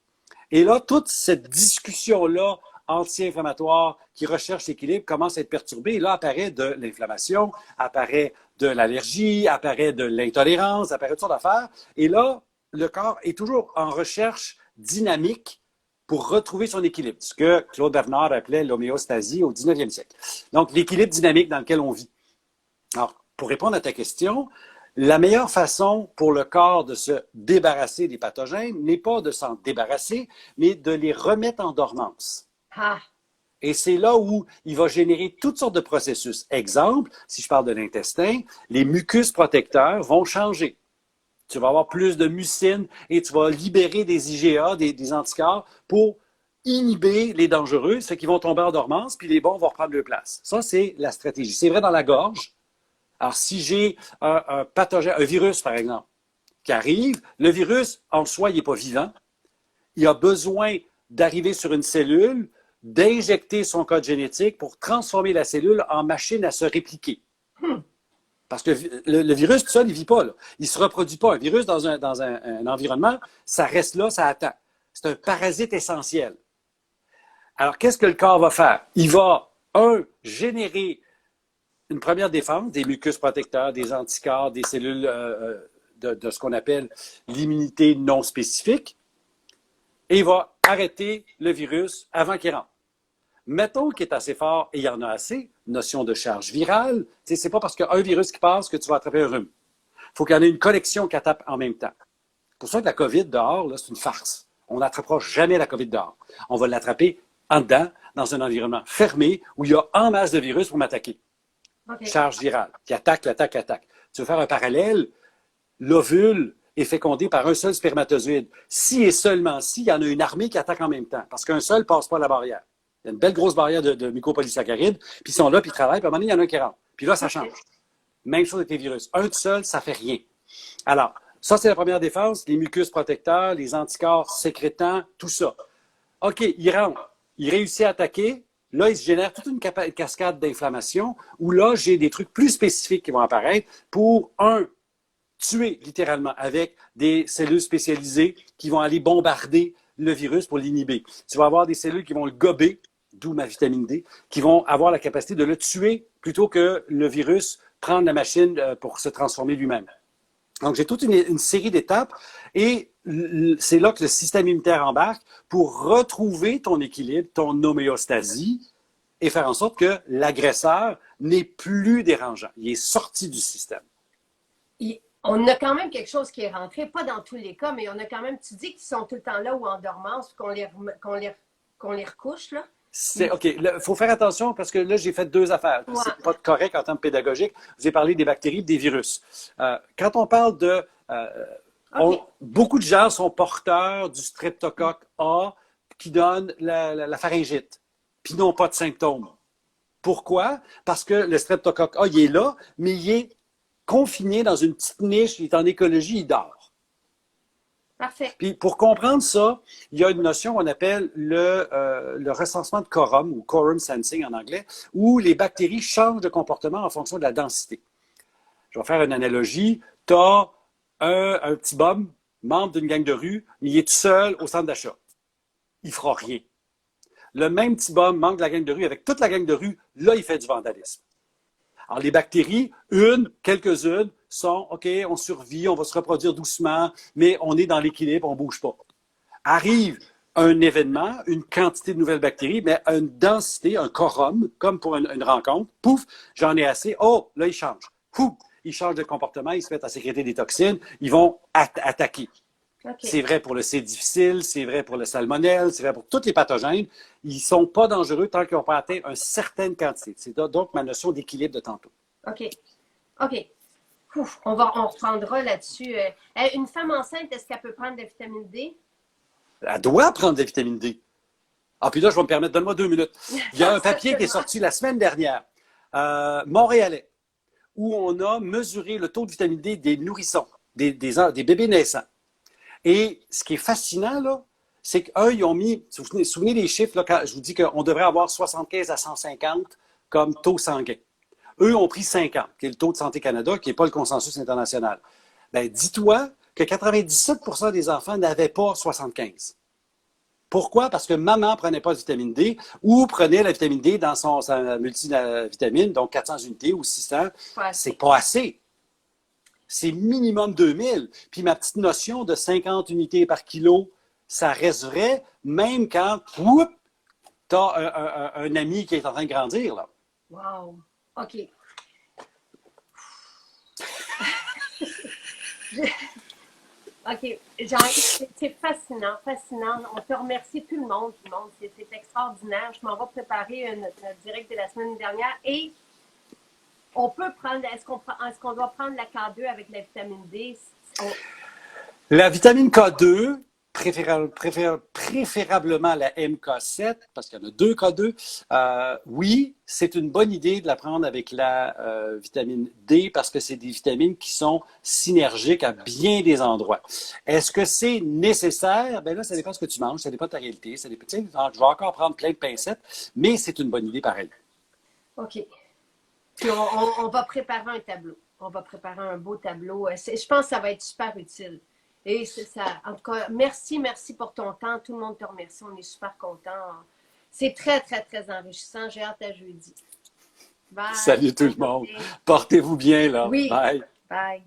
Et là, toute cette discussion-là anti-inflammatoire qui recherche l'équilibre commence à être perturbée. Et là, apparaît de l'inflammation, apparaît de l'allergie, apparaît de l'intolérance, apparaît toutes sortes d'affaires. Et là, le corps est toujours en recherche dynamique pour retrouver son équilibre, ce que Claude Bernard appelait l'homéostasie au 19e siècle. Donc, l'équilibre dynamique dans lequel on vit. Alors, pour répondre à ta question, la meilleure façon pour le corps de se débarrasser des pathogènes n'est pas de s'en débarrasser, mais de les remettre en dormance. Ah! Et c'est là où il va générer toutes sortes de processus. Exemple, si je parle de l'intestin, les mucus protecteurs vont changer. Tu vas avoir plus de mucine et tu vas libérer des IgA, des anticorps, pour inhiber les dangereux, ceux qui vont tomber en dormance, puis les bons vont reprendre leur place. Ça, c'est la stratégie. C'est vrai dans la gorge. Alors, si j'ai un pathogène, un virus, par exemple, qui arrive, le virus, en soi, il n'est pas vivant. Il a besoin d'arriver sur une cellule, d'injecter son code génétique pour transformer la cellule en machine à se répliquer. Parce que le virus, tout seul, il ne vit pas. Là. Il ne se reproduit pas. Un virus, dans un environnement, ça reste là, ça attend. C'est un parasite essentiel. Alors, qu'est-ce que le corps va faire? Il va, générer une première défense, des mucus protecteurs, des anticorps, des cellules de ce qu'on appelle l'immunité non spécifique, et il va arrêter le virus avant qu'il rentre. Mettons qu'il est assez fort et il y en a assez, notion de charge virale, c'est pas parce qu'il y a un virus qui passe que tu vas attraper un rhume. Il faut qu'il y en ait une collection qui attaque en même temps. C'est pour ça que la COVID dehors, là, c'est une farce. On n'attrapera jamais la COVID dehors. On va l'attraper en dedans, dans un environnement fermé, où il y a en masse de virus pour m'attaquer. Okay. Charge virale, qui attaque. Tu veux faire un parallèle, l'ovule est fécondé par un seul spermatozoïde. Si et seulement si, il y en a une armée qui attaque en même temps, parce qu'un seul ne passe pas la barrière. Il y a une belle grosse barrière de mucopolysaccharides, puis ils sont là, puis ils travaillent, puis à un moment donné, il y en a un qui rentre. Puis là, ça change. Même chose avec les virus. Un seul, ça ne fait rien. Alors, Ça, c'est la première défense, les mucus protecteurs, les anticorps sécrétants, tout ça. OK, il rentre, il réussit à attaquer. Là, il se génère toute une cascade d'inflammation où là, j'ai des trucs plus spécifiques qui vont apparaître pour, tuer littéralement avec des cellules spécialisées qui vont aller bombarder le virus pour l'inhiber. Tu vas avoir des cellules qui vont le gober, d'où ma vitamine D, qui vont avoir la capacité de le tuer plutôt que le virus prendre la machine pour se transformer lui-même. Donc, j'ai toute une série d'étapes et c'est là que le système immunitaire embarque pour retrouver ton équilibre, ton homéostasie et faire en sorte que l'agresseur n'est plus dérangeant. Il est sorti du système. On a quand même quelque chose qui est rentré, pas dans tous les cas, mais on a quand même, tu dis qu'ils sont tout le temps là ou en dormance, qu'on les recouche, là. OK. Il faut faire attention parce que là, j'ai fait deux affaires. Ouais. C'est pas correct en termes pédagogiques. Vous avez parlé des bactéries, des virus. Quand on parle de... beaucoup de gens sont porteurs du streptocoque A qui donne la pharyngite, puis n'ont pas de symptômes. Pourquoi? Parce que le streptocoque A, il est là, mais il est confiné dans une petite niche, il est en écologie, il dort. Parfait. Puis pour comprendre ça, il y a une notion qu'on appelle le recensement de quorum, ou quorum sensing en anglais, où les bactéries changent de comportement en fonction de la densité. Je vais faire une analogie. Tu as un petit bum, membre d'une gang de rue, mais il est tout seul au centre d'achat. Il ne fera rien. Le même petit bum, membre de la gang de rue, avec toute la gang de rue, là, il fait du vandalisme. Alors, les bactéries, quelques-unes, sont, OK, on survit, on va se reproduire doucement, mais on est dans l'équilibre, on ne bouge pas. Arrive un événement, une quantité de nouvelles bactéries, mais une densité, un quorum, comme pour une rencontre, pouf, j'en ai assez, oh, là, ils changent. Pouf, ils changent de comportement, ils se mettent à sécréter des toxines, ils vont attaquer. Okay. C'est vrai pour le C. difficile, c'est vrai pour le salmonelle, c'est vrai pour tous les pathogènes. Ils ne sont pas dangereux tant qu'ils n'ont pas atteint une certaine quantité. C'est donc ma notion d'équilibre de tantôt. OK. OK. Ouf, on reprendra là-dessus. Une femme enceinte, est-ce qu'elle peut prendre de la vitamine D? Elle doit prendre de la vitamine D. Ah, puis là, je vais me permettre, donne-moi 2 minutes. Il y a un papier qui est sorti la semaine dernière, montréalais, où on a mesuré le taux de vitamine D des nourrissons, des bébés naissants. Et ce qui est fascinant, là, c'est qu'eux, ils ont mis, vous vous souvenez des chiffres, là, quand je vous dis qu'on devrait avoir 75 à 150 comme taux sanguin. Eux ont pris 50, qui est le taux de Santé Canada, qui n'est pas le consensus international. Bien, dis-toi que 97% des enfants n'avaient pas 75. Pourquoi? Parce que maman ne prenait pas de vitamine D ou prenait la vitamine D dans sa multivitamine, donc 400 unités ou 600. C'est pas assez. C'est minimum 2000. Puis ma petite notion de 50 unités par kilo, ça reste vrai, même quand tu as un ami qui est en train de grandir. Là. Wow! OK. OK. C'est fascinant, fascinant. On te remercie tout le monde. C'est extraordinaire. Je m'en vais préparer notre direct de la semaine dernière et on peut prendre, est-ce qu'on doit prendre la K2 avec la vitamine D? La vitamine K2, préférablement la MK7, parce qu'il y en a 2 K2, oui, c'est une bonne idée de la prendre avec la vitamine D parce que c'est des vitamines qui sont synergiques à bien des endroits. Est-ce que c'est nécessaire? Bien là, ça dépend de ce que tu manges, ça dépend de ta réalité, ça dépend, je vais encore prendre plein de pincettes, mais c'est une bonne idée pareil. OK. Puis on va préparer un tableau. On va préparer un beau tableau. Je pense que ça va être super utile. Et c'est ça. En tout cas, merci pour ton temps. Tout le monde te remercie. On est super contents. C'est très, très, très enrichissant. J'ai hâte à jeudi. Bye. Salut tout le monde. Portez-vous bien, là. Oui. Bye. Bye.